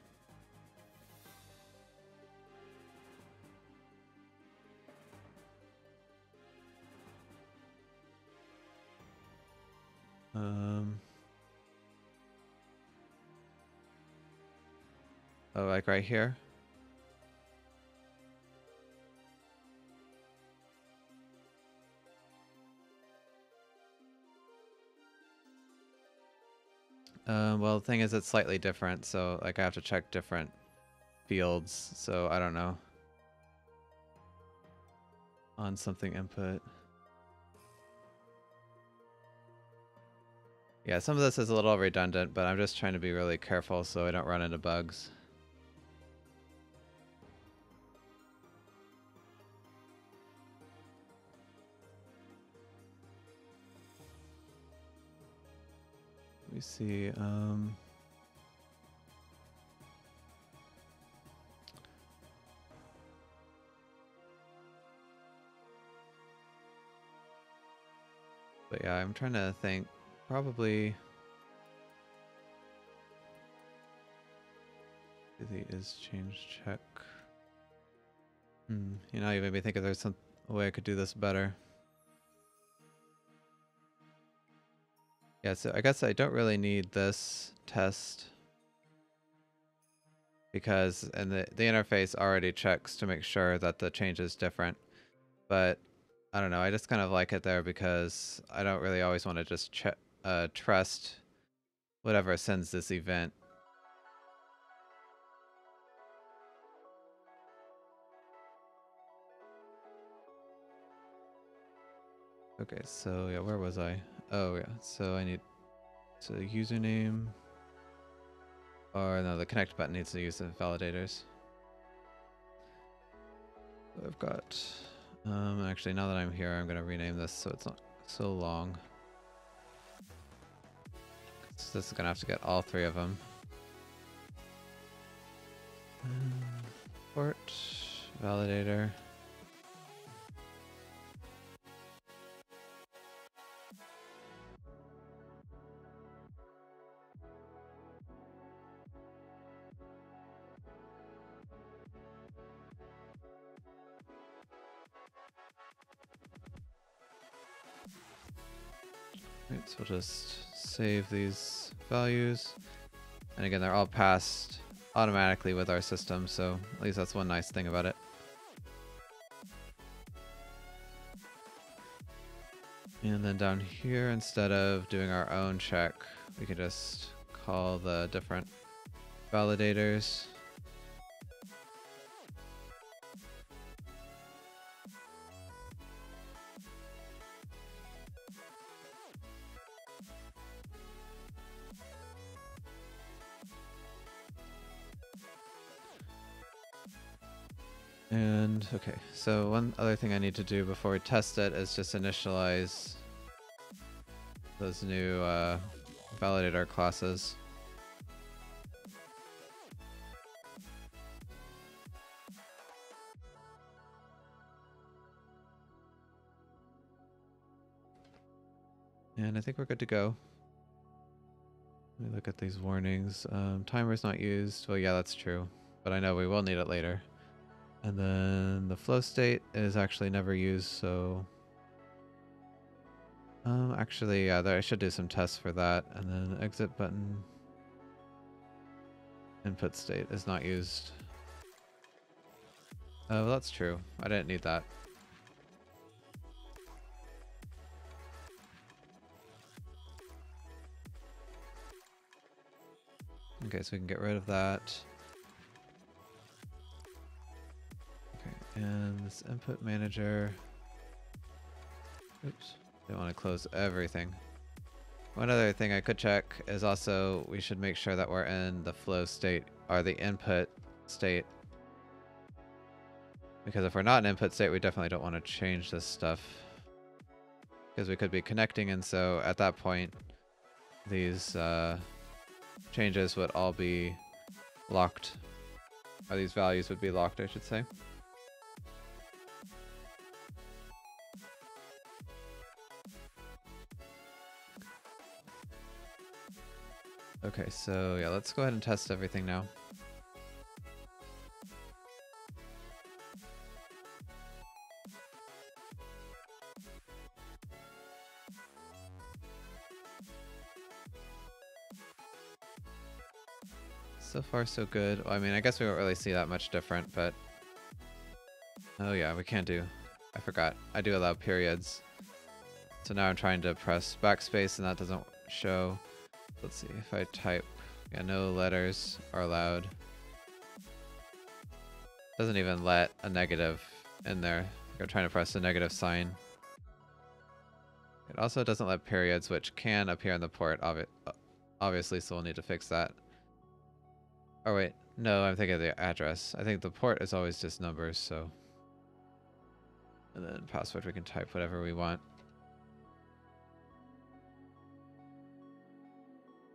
Oh, like right here? Well, the thing is, it's slightly different, so like I have to check different fields, so I don't know. On something input. Yeah, some of this is a little redundant, but I'm just trying to be really careful so I don't run into bugs. Let me see. But yeah, I'm trying to think. Probably the is change check. You know, you made me think if there's some way I could do this better. Yeah, so I guess I don't really need this test because and the interface already checks to make sure that the change is different. But I don't know, I just kind of like it there because I don't really always want to just trust whatever sends this event. Okay, so yeah, where was I? Oh yeah, so I need so username, or no, the connect button needs to use the validators. I've got, actually now that I'm here, I'm gonna rename this so it's not so long. So this is gonna have to get all three of them. Port, validator. Right, so we'll just save these values. And again, they're all passed automatically with our system, so at least that's one nice thing about it. And then down here, instead of doing our own check, we can just call the different validators. And okay, so one other thing I need to do before we test it is just initialize those new validator classes. And I think we're good to go. Let me look at these warnings. Timer's not used. Well, yeah, that's true. But I know we will need it later. And then the flow state is actually never used, so... actually, yeah, I should do some tests for that. And then exit button. Input state is not used. Oh, well, that's true. I didn't need that. Okay, so we can get rid of that. Okay, and this input manager. Oops, I want to close everything. One other thing I could check is also we should make sure that we're in the flow state or the input state. Because if we're not in input state, we definitely don't want to change this stuff. Because we could be connecting, and so at that point, these changes would all be locked. Or these values would be locked, I should say. Okay, so yeah, let's go ahead and test everything now. So far, so good. Well, I mean, I guess we won't really see that much different, but... Oh yeah, we can't do... I forgot. I do allow periods. So now I'm trying to press backspace and that doesn't show. Let's see, if I type... Yeah, no letters are allowed. Doesn't even let a negative in there. I'm trying to press the negative sign. It also doesn't let periods, which can appear in the port, obviously, so we'll need to fix that. Oh wait, no, I'm thinking of the address. I think the port is always just numbers, so... And then password, we can type whatever we want.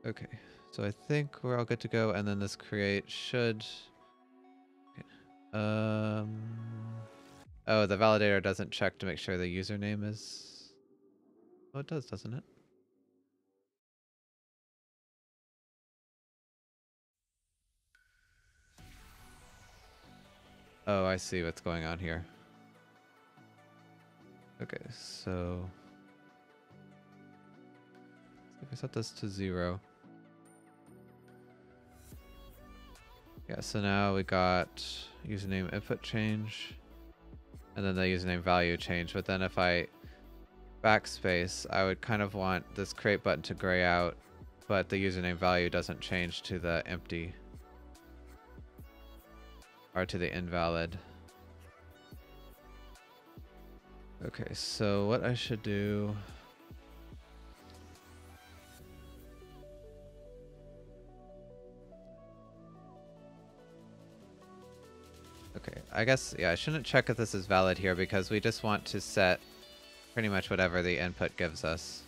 Okay, so I think we're all good to go, and then this create should... Okay. Oh, the validator doesn't check to make sure the username is... Oh, it does, doesn't it? Oh, I see what's going on here. Okay, so... If I set this to 0... Yeah, so now we got username input change, and then the username value change. But then if I backspace, I would kind of want this create button to gray out, but the username value doesn't change to the empty or to the invalid. Okay, so what I should do... Okay, I guess, yeah, I shouldn't check if this is valid here because we just want to set pretty much whatever the input gives us.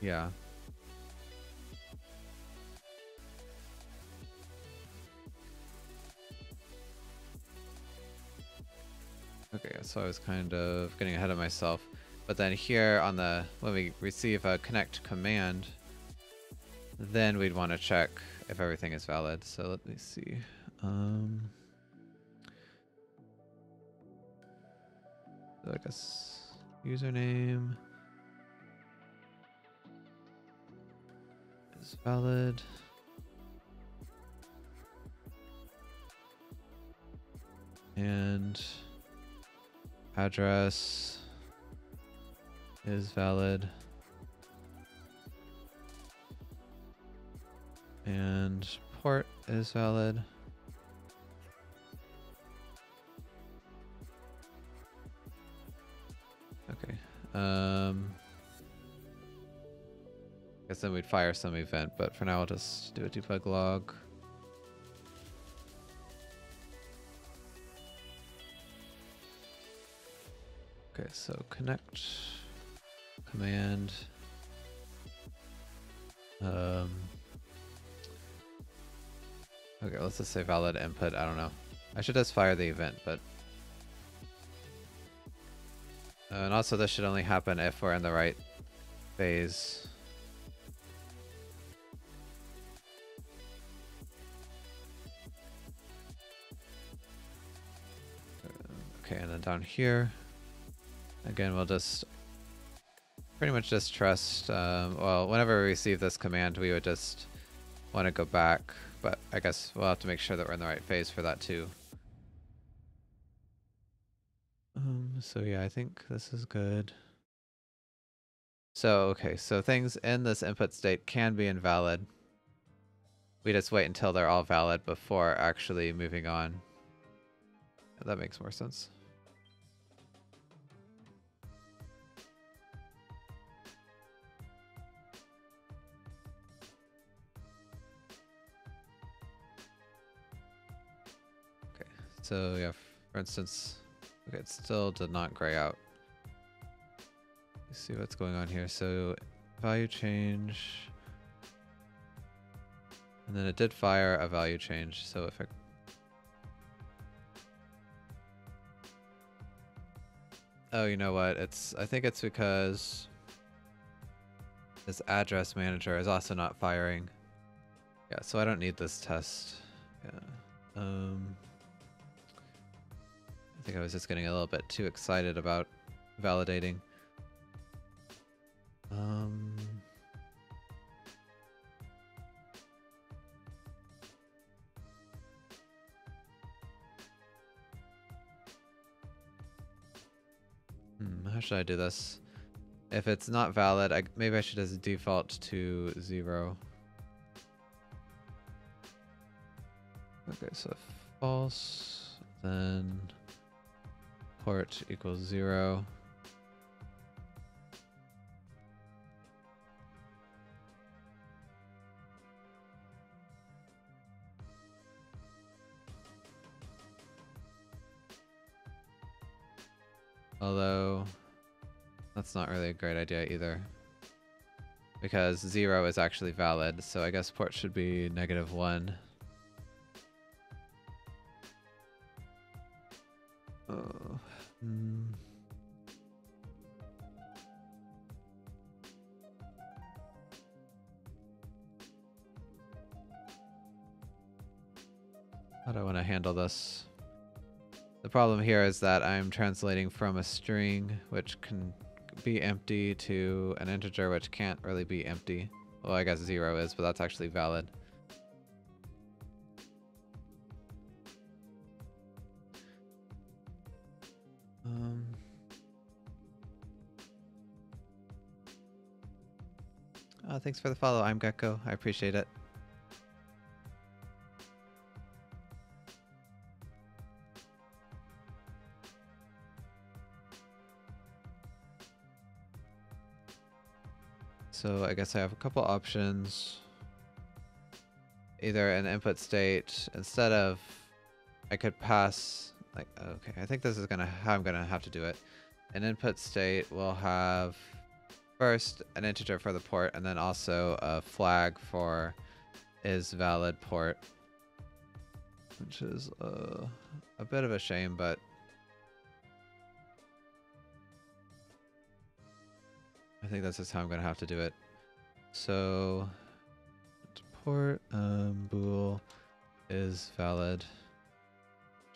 Yeah. Okay, so I was kind of getting ahead of myself. But then here on the, when we receive a connect command, then we'd want to check if everything is valid. So let me see. So I guess username is valid. And address is valid. And port is valid. Okay. Guess then we'd fire some event, but for now I'll just do a debug log. Okay, so connect command. Okay, let's just say valid input. I don't know. I should just fire the event, but and also this should only happen if we're in the right phase. Okay, and then down here, again, we'll just pretty much just trust, well, whenever we receive this command, we would just want to go back, but I guess we'll have to make sure that we're in the right phase for that too. So yeah, I think this is good. So, okay, so things in this input state can be invalid. We just wait until they're all valid before actually moving on. That makes more sense. Okay, so yeah, for instance, okay, it still did not gray out. Let's see what's going on here. So value change, and then it did fire a value change. So if oh, you know what? I think it's because this address manager is also not firing. Yeah, so I don't need this test. Yeah. I think I was just getting a little bit too excited about validating. How should I do this? If it's not valid, maybe I should just default to 0. Okay, so if false, then port equals 0. Although, that's not really a great idea either. Because 0 is actually valid, so I guess port should be -1. Oh. How do I want to handle this? The problem here is that I'm translating from a string, which can be empty, to an integer, which can't really be empty. Well, I guess 0 is, but that's actually valid. Oh, thanks for the follow. I'm Gecko. I appreciate it. so I guess I have a couple options. Either an input state, instead of, I could pass, like, okay, I think this is how I'm gonna have to do it. An input state will have first an integer for the port, and then also a flag for is valid port, which is a bit of a shame, but I think that's just how I'm gonna have to do it. So port bool is valid.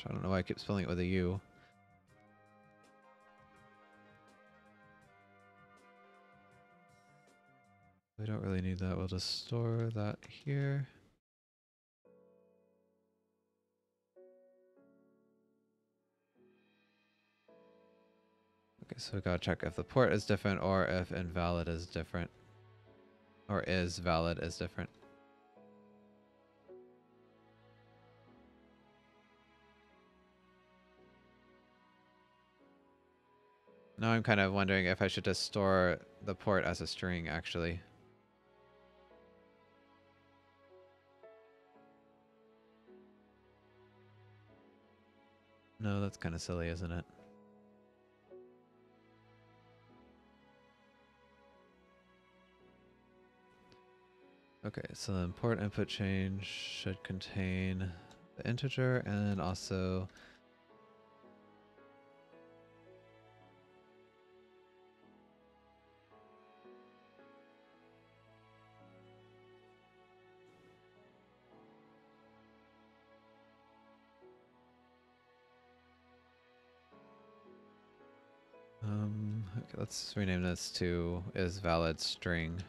I don't know why I keep spelling it with a U. We don't really need that. We'll just store that here. Okay, so we gotta check if the port is different or if invalid is different. Or is valid is different. Now I'm kind of wondering if I should just store the port as a string, actually. No, that's kind of silly, isn't it? Okay, so then port input change should contain the integer and also okay, let's rename this to is valid string.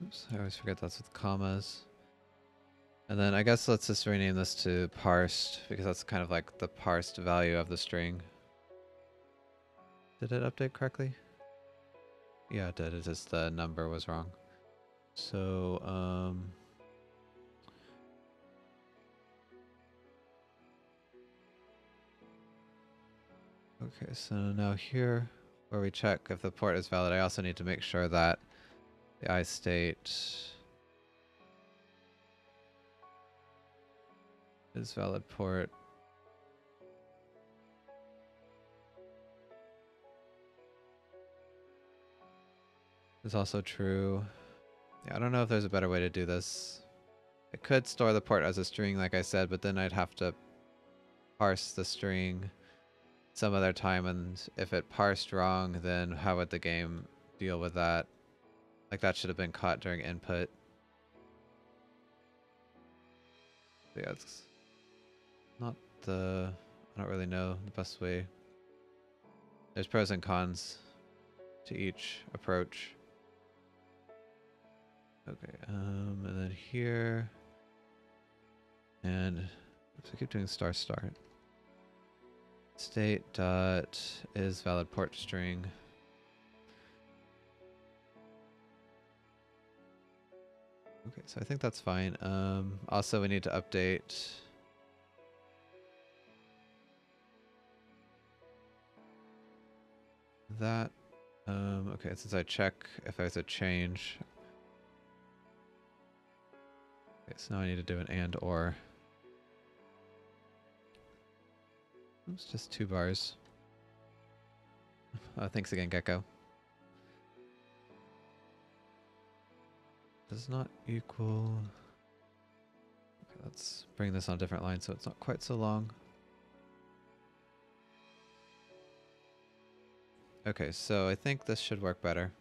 Oops, I always forget that's with commas. And then I guess let's just rename this to parsed, because that's kind of like the parsed value of the string. Did it update correctly? Yeah, it did. It's just the number was wrong. So, okay, so now here, where we check if the port is valid, I also need to make sure that the I state is valid port. Is also true. Yeah, I don't know if there's a better way to do this. I could store the port as a string, like I said, but then I'd have to parse the string some other time, and if it parsed wrong, then how would the game deal with that? Like, that should have been caught during input. But yeah, it's not I don't really know the best way. There's pros and cons to each approach. Okay, and then here, and oops, I keep doing star start. State dot is valid port string. Okay, so I think that's fine. Also, we need to update that. Okay, since I check if there's a change. Okay, so now I need to do an and or. Oops, just 2 bars. Oh, thanks again, Gecko. Does not equal. Okay, let's bring this on a different line so it's not quite so long. Okay, so I think this should work better.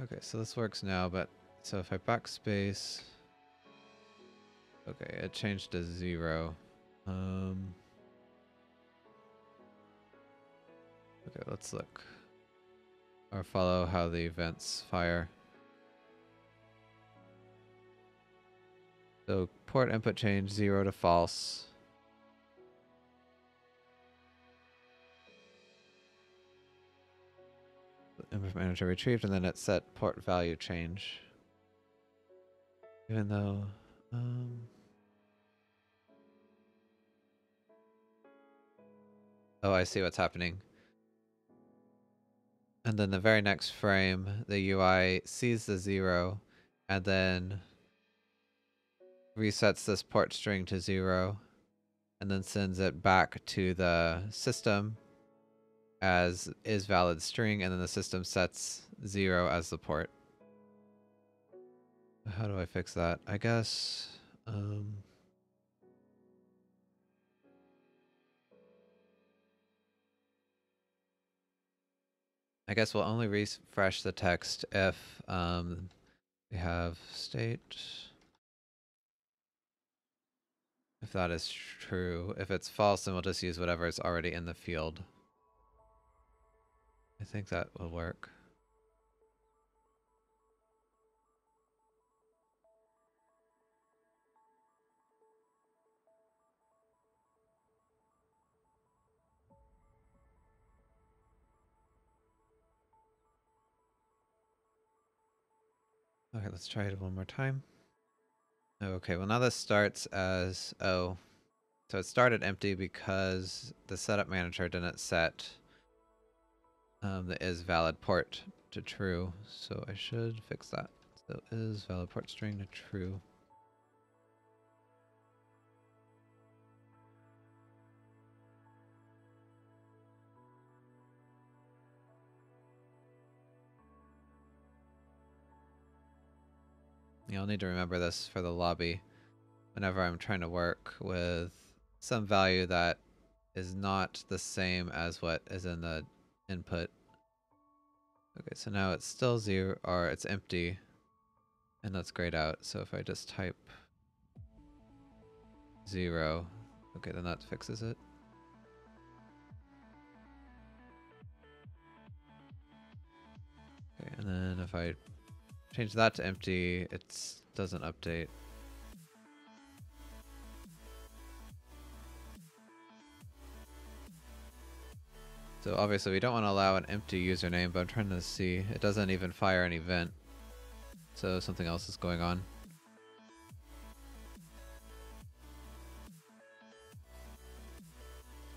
Okay, so this works now, but so if I backspace, okay, it changed to 0. Okay, let's look or follow how the events fire. So port input change 0 to false. Input manager retrieved, and then it set port value change. Even though, oh, I see what's happening. And then the very next frame, the UI sees the 0, and then resets this port string to 0, and then sends it back to the system as is valid string, and then the system sets 0 as the port. How do I fix that? I guess, we'll only refresh the text if we have state. If that is true. If it's false, then we'll just use whatever is already in the field. I think that will work. Okay, let's try it one more time. Okay, well now this starts as, oh, so it started empty because the setup manager didn't set the is valid port to true, so I should fix that. So is valid port string to true. Yeah, I'll need to remember this for the lobby whenever I'm trying to work with some value that is not the same as what is in the input. Okay, so now it's still 0, or it's empty, and that's grayed out. So if I just type 0, okay, then that fixes it. Okay, and then if I change that to empty, it doesn't update. So obviously we don't want to allow an empty username, but I'm trying to see. It doesn't even fire an event. So something else is going on.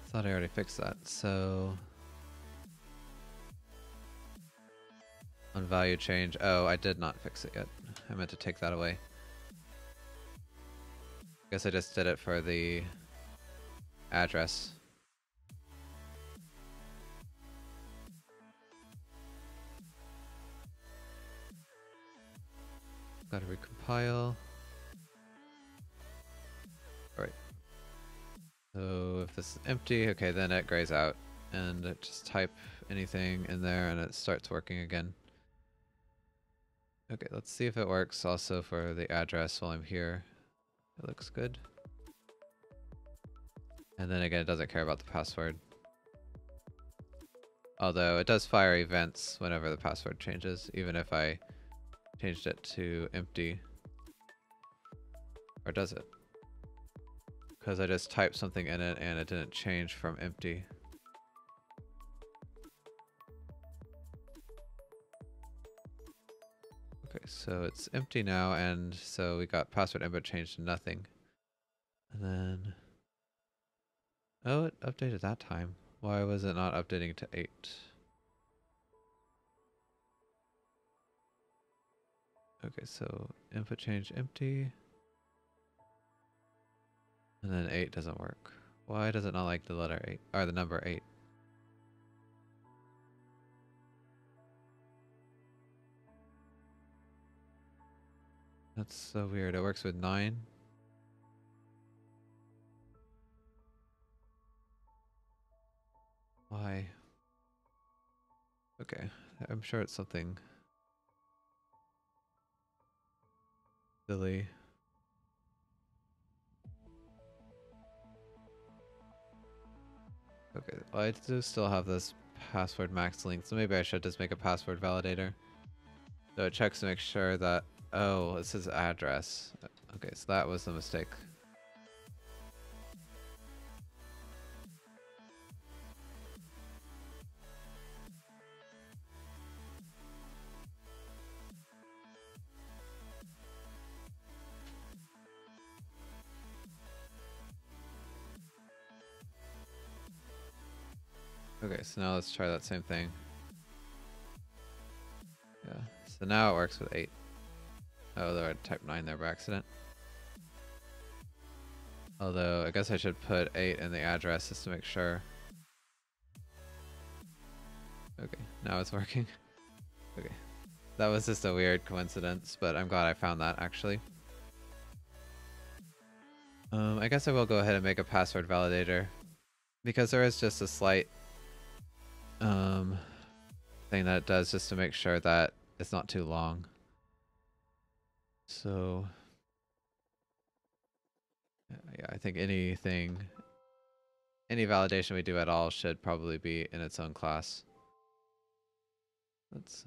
Thought I already fixed that. So on value change, oh, I did not fix it yet. I meant to take that away. Guess I just did it for the address. Gotta recompile. Alright. So if this is empty, okay, then it grays out. And just type anything in there and it starts working again. Okay, let's see if it works also for the address while I'm here. It looks good. And then again, it doesn't care about the password. Although it does fire events whenever the password changes, even if I changed it to empty. Or does it? Because I just typed something in it and it didn't change from empty. Okay, so it's empty now, and so we got password input changed to nothing. And then... oh, it updated that time. Why was it not updating to 8? Okay, so input change empty. And then 8 doesn't work. Why does it not like the letter 8? Or the number 8? That's so weird. It works with 9. Why? Okay, I'm sure it's something silly. Okay, well, I do still have this password max link, so maybe I should just make a password validator. So it checks to make sure that, oh, this is address. Okay, so that was the mistake. Okay, so now let's try that same thing. Yeah, so now it works with 8. Oh, though I typed 9 there by accident. Although, I guess I should put 8 in the address just to make sure. Okay, now it's working. Okay, that was just a weird coincidence, but I'm glad I found that actually. I guess I will go ahead and make a password validator because there is just a slight thing that it does just to make sure that it's not too long. So yeah, I think any validation we do at all should probably be in its own class. Let's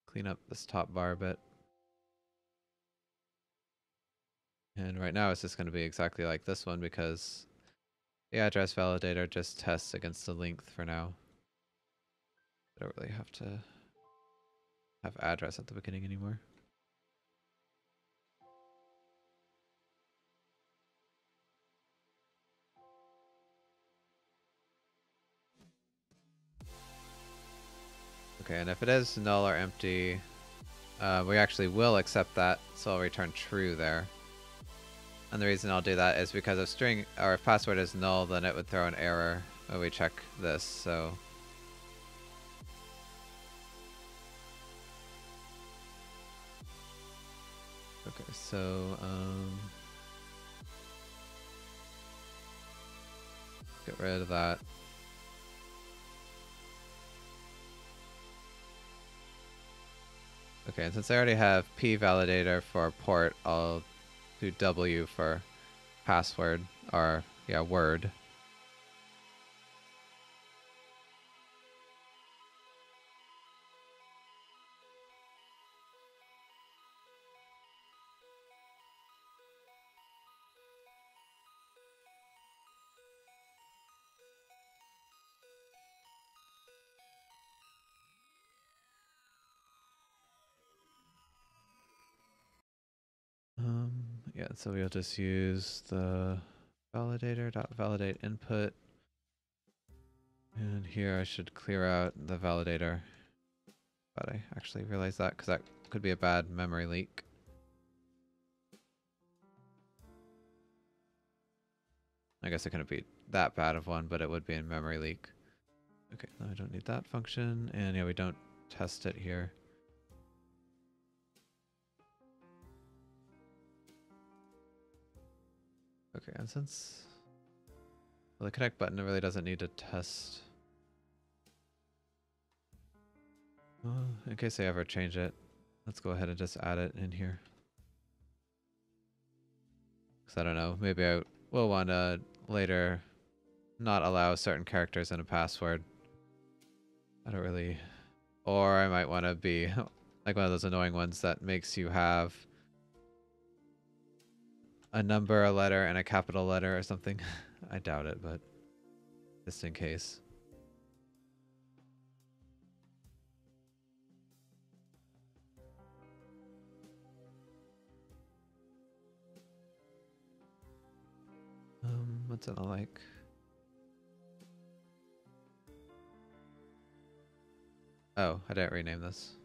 clean up this top bar a bit. And right now it's just going to be exactly like this one because the address validator just tests against the length for now. I don't really have to have address at the beginning anymore. Okay, and if it is null or empty, we actually will accept that, so I'll return true there. And the reason I'll do that is because if string or if password is null, then it would throw an error when we check this. So okay, so get rid of that. Okay, and since I already have P validator for port, I'll do W for password, or yeah, word. Yeah, so we'll just use the validator.validate input. And here I should clear out the validator. But I actually realized that because that could be a bad memory leak. I guess it couldn't be that bad of one, but it would be a memory leak. Okay, no, I don't need that function. And yeah, we don't test it here. Okay, and since well, the connect button really doesn't need to test. In case I ever change it, let's go ahead and just add it in here. Because I don't know, maybe I will want to later not allow certain characters in a password. I don't really... Or I might want to be like one of those annoying ones that makes you have a number, a letter, and a capital letter or something. I doubt it, but just in case. What's it like? Oh, I didn't rename this.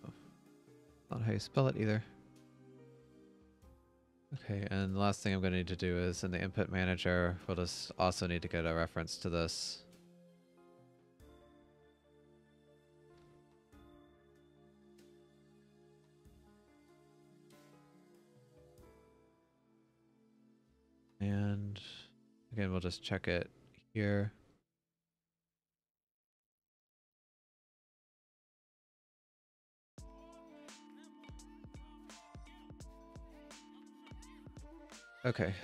Oh, not how you spell it either. Okay, and the last thing I'm going to need to do is in the input manager, we'll just also need to get a reference to this. And again, we'll just check it here. Okay.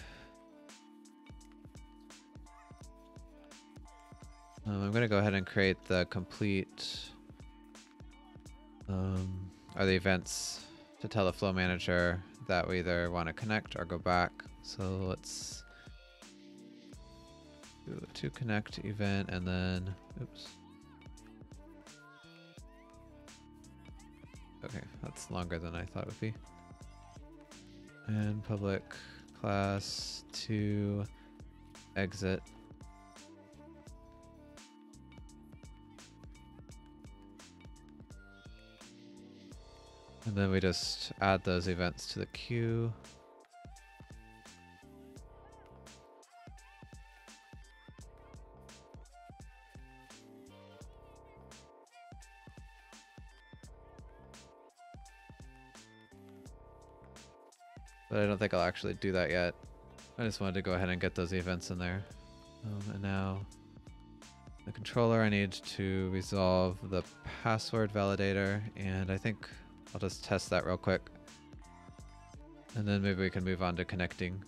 I'm going to go ahead and create the complete, or the events to tell the flow manager that we either want to connect or go back. So let's do a to connect event and then, oops. Okay, that's longer than I thought it would be. And public class to exit. And then we just add those events to the queue. But I don't think I'll actually do that yet. I just wanted to go ahead and get those events in there. And now the controller, I need to resolve the password validator, and I think I'll just test that real quick. And then maybe we can move on to connecting.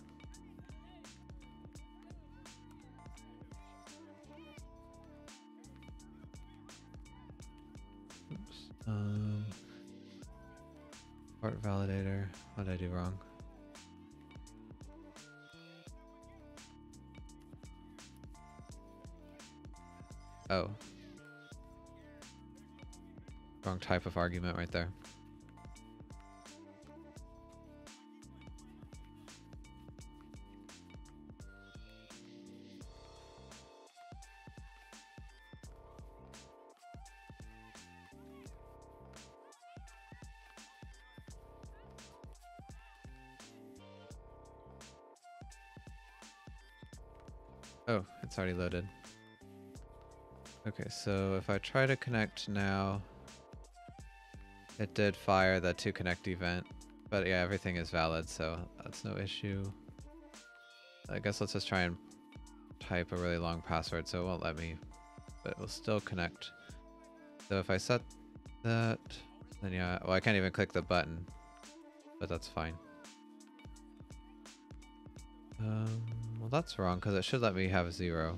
Oops. Port validator. What did I do wrong? Oh. Wrong type of argument right there. Oh, it's already loaded. Okay, so if I try to connect now, it did fire the to connect event, but yeah, everything is valid, so that's no issue. I guess let's just try and type a really long password so it won't let me, but it will still connect. So if I set that, then yeah, well, I can't even click the button, but that's fine. Well, that's wrong because it should let me have 0.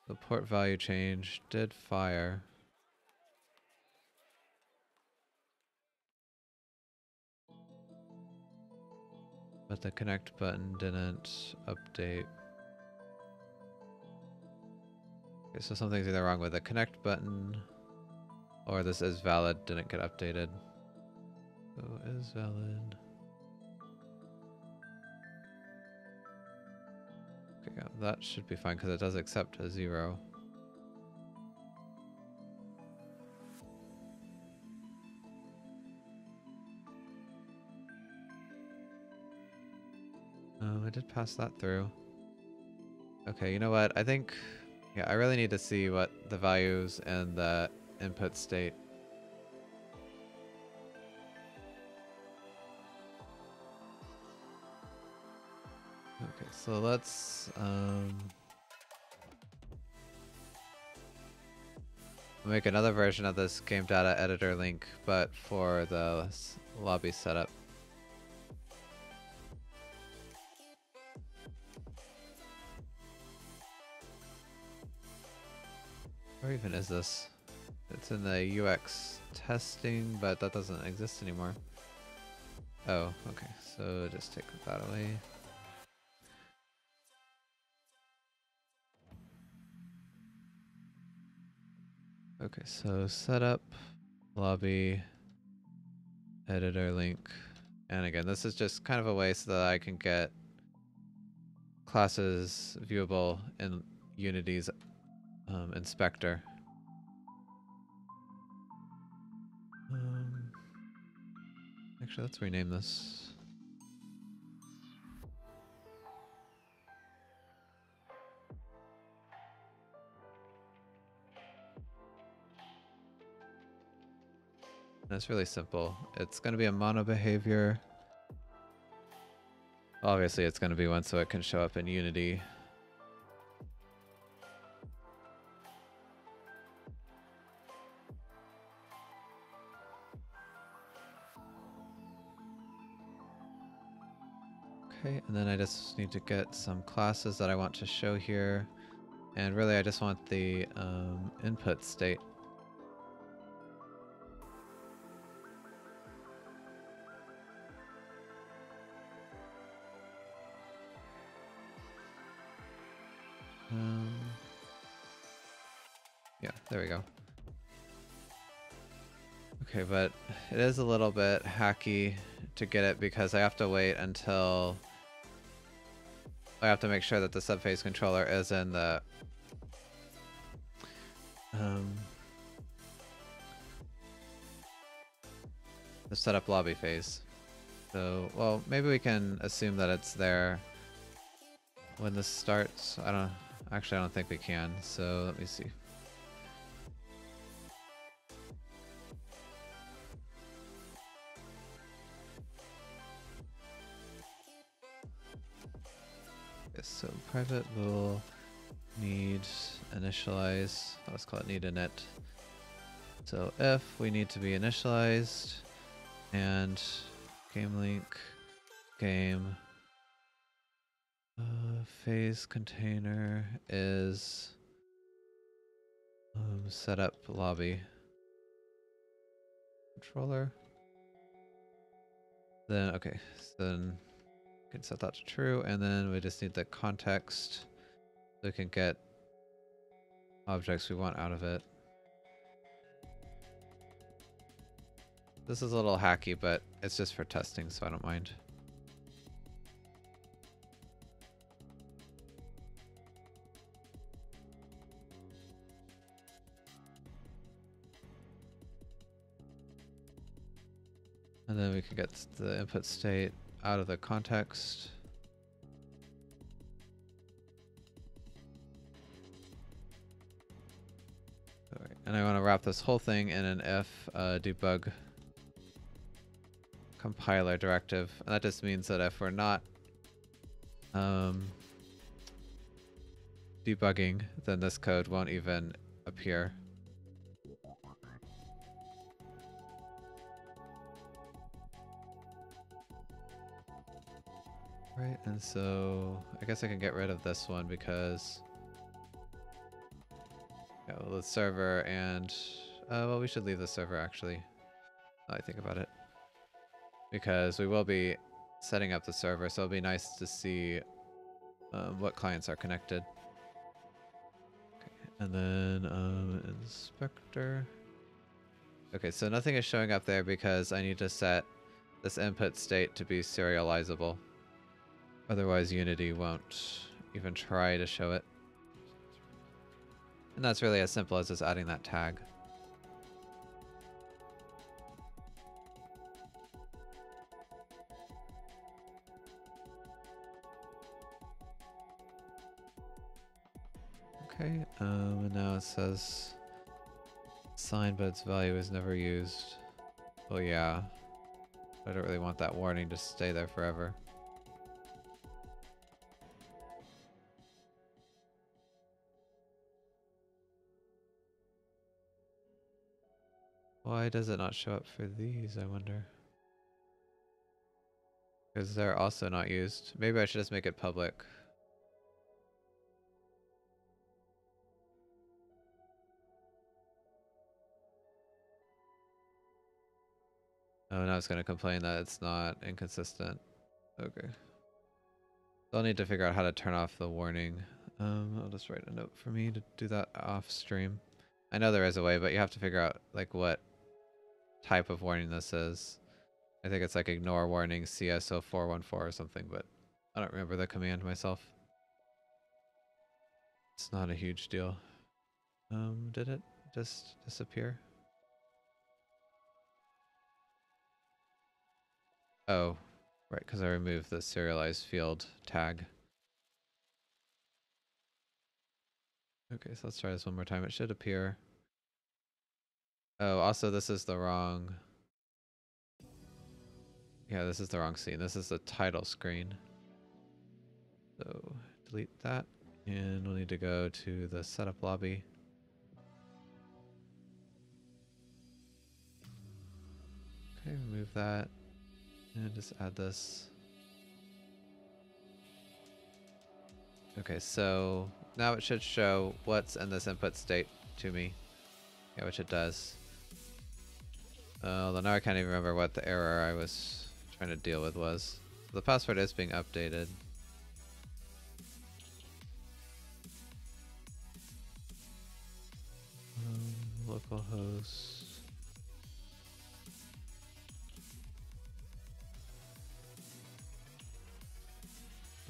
The port value change did fire. But the connect button didn't update. Okay, so something's either wrong with the connect button or this is valid didn't get updated. So is valid. Okay, yeah, that should be fine because it does accept a 0. I did pass that through. Okay, you know what? I think, yeah, I really need to see what the values and the input state. Okay, so let's make another version of this game data editor link, but for the lobby setup. Where even is this? It's in the UX testing, but that doesn't exist anymore. Oh, okay. So just take that away. Okay, so setup, lobby, editor link. And again, this is just kind of a way so that I can get classes viewable in Unity's inspector. Actually, let's rename this. And it's really simple. It's going to be a mono behavior. Obviously, it's going to be one so it can show up in Unity. Okay, and then I just need to get some classes that I want to show here. And really, I just want the input state. Yeah, there we go. Okay, but it is a little bit hacky to get it because I have to wait until I have to make sure that the subphase controller is in the setup lobby phase. So, well, maybe we can assume that it's there when this starts. Actually, I don't think we can. So let me see. Okay, so private will need initialize. Let's call it need init. So if we need to be initialized and game link game phase container is setup lobby controller. Then okay, so then we can set that to true, and then we just need the context so we can get objects we want out of it. This is a little hacky, but it's just for testing, so I don't mind. And then we can get the input state out of the context. Right. And I want to wrap this whole thing in an if debug compiler directive. And that just means that if we're not debugging, then this code won't even appear. Right, and so I guess I can get rid of this one because yeah, well, the server and well, we should leave the server actually. Now I think about it, because we will be setting up the server, so it'll be nice to see what clients are connected. Okay, and then inspector. Okay, so nothing is showing up there because I need to set this input state to be serializable. Otherwise, Unity won't even try to show it. And that's really as simple as just adding that tag. Okay, and now it says signed, but its value is never used. Well, yeah. I don't really want that warning to stay there forever. Why does it not show up for these, I wonder? Because they're also not used. Maybe I should just make it public. Oh, now it's going to complain that it's not inconsistent. Okay. I'll need to figure out how to turn off the warning. I'll just write a note for me to do that off stream. I know there is a way, but you have to figure out like what type of warning this is. I think it's like ignore warning CSO414 or something, but I don't remember the command myself. It's not a huge deal. Did it just disappear? Oh, right, because I removed the serialized field tag. Okay, so let's try this one more time. It should appear. Oh, also this is the wrong... Yeah, this is the wrong scene. This is the title screen. So delete that, and we'll need to go to the setup lobby. Okay, remove that, and just add this. Okay, so now it should show what's in this input state to me. Yeah, which it does. Although now I can't even remember what the error I was trying to deal with was. The password is being updated. localhost.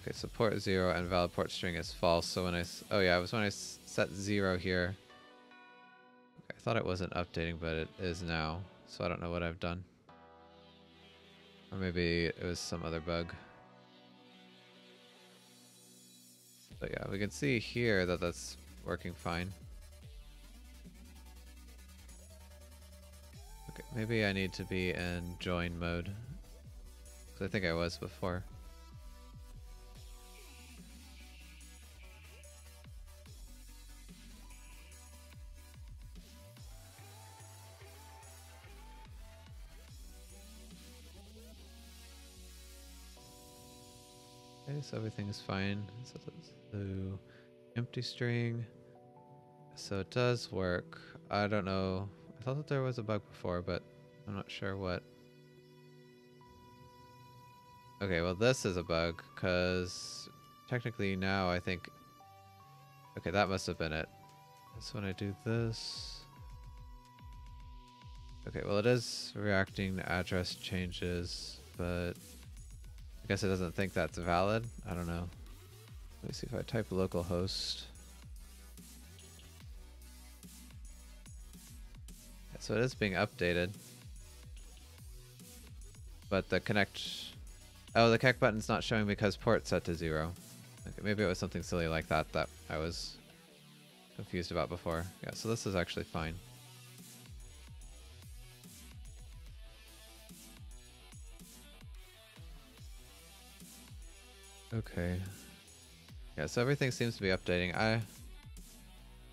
Okay, so port 0 and valid port string is false. So when oh yeah, it was when I set 0 here. Okay, I thought it wasn't updating, but it is now. So I don't know what I've done. Or maybe it was some other bug. But yeah, we can see here that that's working fine. Okay, maybe I need to be in join mode. Because I think I was before. Okay, so everything is fine. So empty string. So it does work. I don't know. I thought that there was a bug before, but I'm not sure what. Okay, well this is a bug, because technically now I think... Okay, that must have been it. So when I do this... Okay, well it is reacting to address changes, but I guess it doesn't think that's valid. I don't know. Let me see if I type localhost. Yeah, so it is being updated. But the connect... Oh, the connect button's not showing because port's set to 0. Okay, maybe it was something silly like that that I was confused about before. Yeah, so this is actually fine. Okay. Yeah, so everything seems to be updating.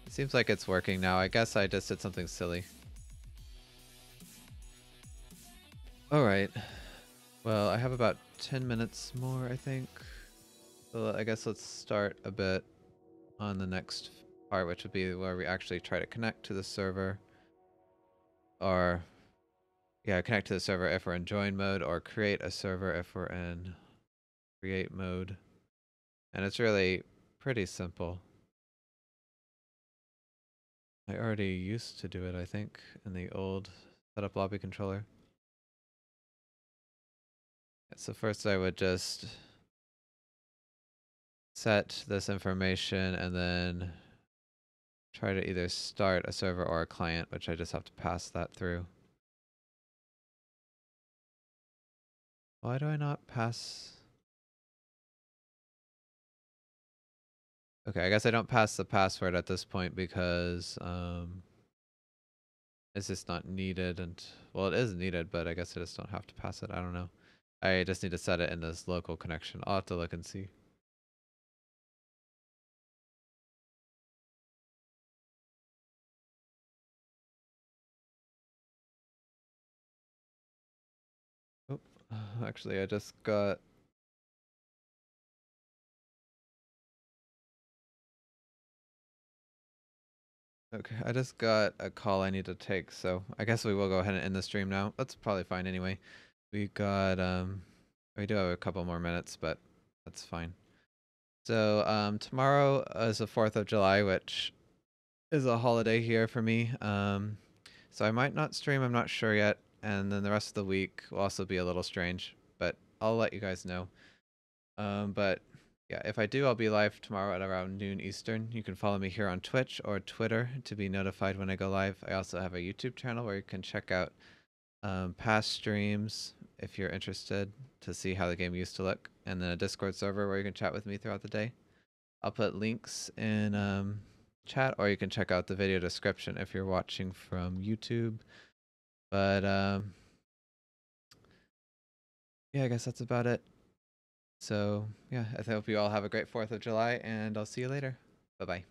It seems like it's working now. I guess I just did something silly. Alright. Well, I have about 10 minutes more, I think. So I guess let's start a bit on the next part, which would be where we actually try to connect to the server. Or, yeah, connect to the server if we're in join mode, or create a server if we're in create mode. And it's really pretty simple. I already used to do it, I think, in the old setup lobby controller. So first I would just set this information and then try to either start a server or a client, which I just have to pass that through. Why do I not pass? Okay, I guess I don't pass the password at this point because it's just not needed, and well, it is needed, but I guess I just don't have to pass it. I don't know. I just need to set it in this local connection. I'll have to look and see. Oh, actually, I just got... Okay, I just got a call I need to take, so I guess we will go ahead and end the stream now. That's probably fine anyway. We got, we do have a couple more minutes, but that's fine. So, tomorrow is the 4th of July, which is a holiday here for me. So I might not stream, I'm not sure yet. And then the rest of the week will also be a little strange, but I'll let you guys know. But yeah, if I do, I'll be live tomorrow at around noon Eastern. You can follow me here on Twitch or Twitter to be notified when I go live. I also have a YouTube channel where you can check out past streams if you're interested to see how the game used to look, and then a Discord server where you can chat with me throughout the day. I'll put links in chat, or you can check out the video description if you're watching from YouTube. But yeah, I guess that's about it. So yeah, I hope you all have a great 4th of July, and I'll see you later. Bye-bye.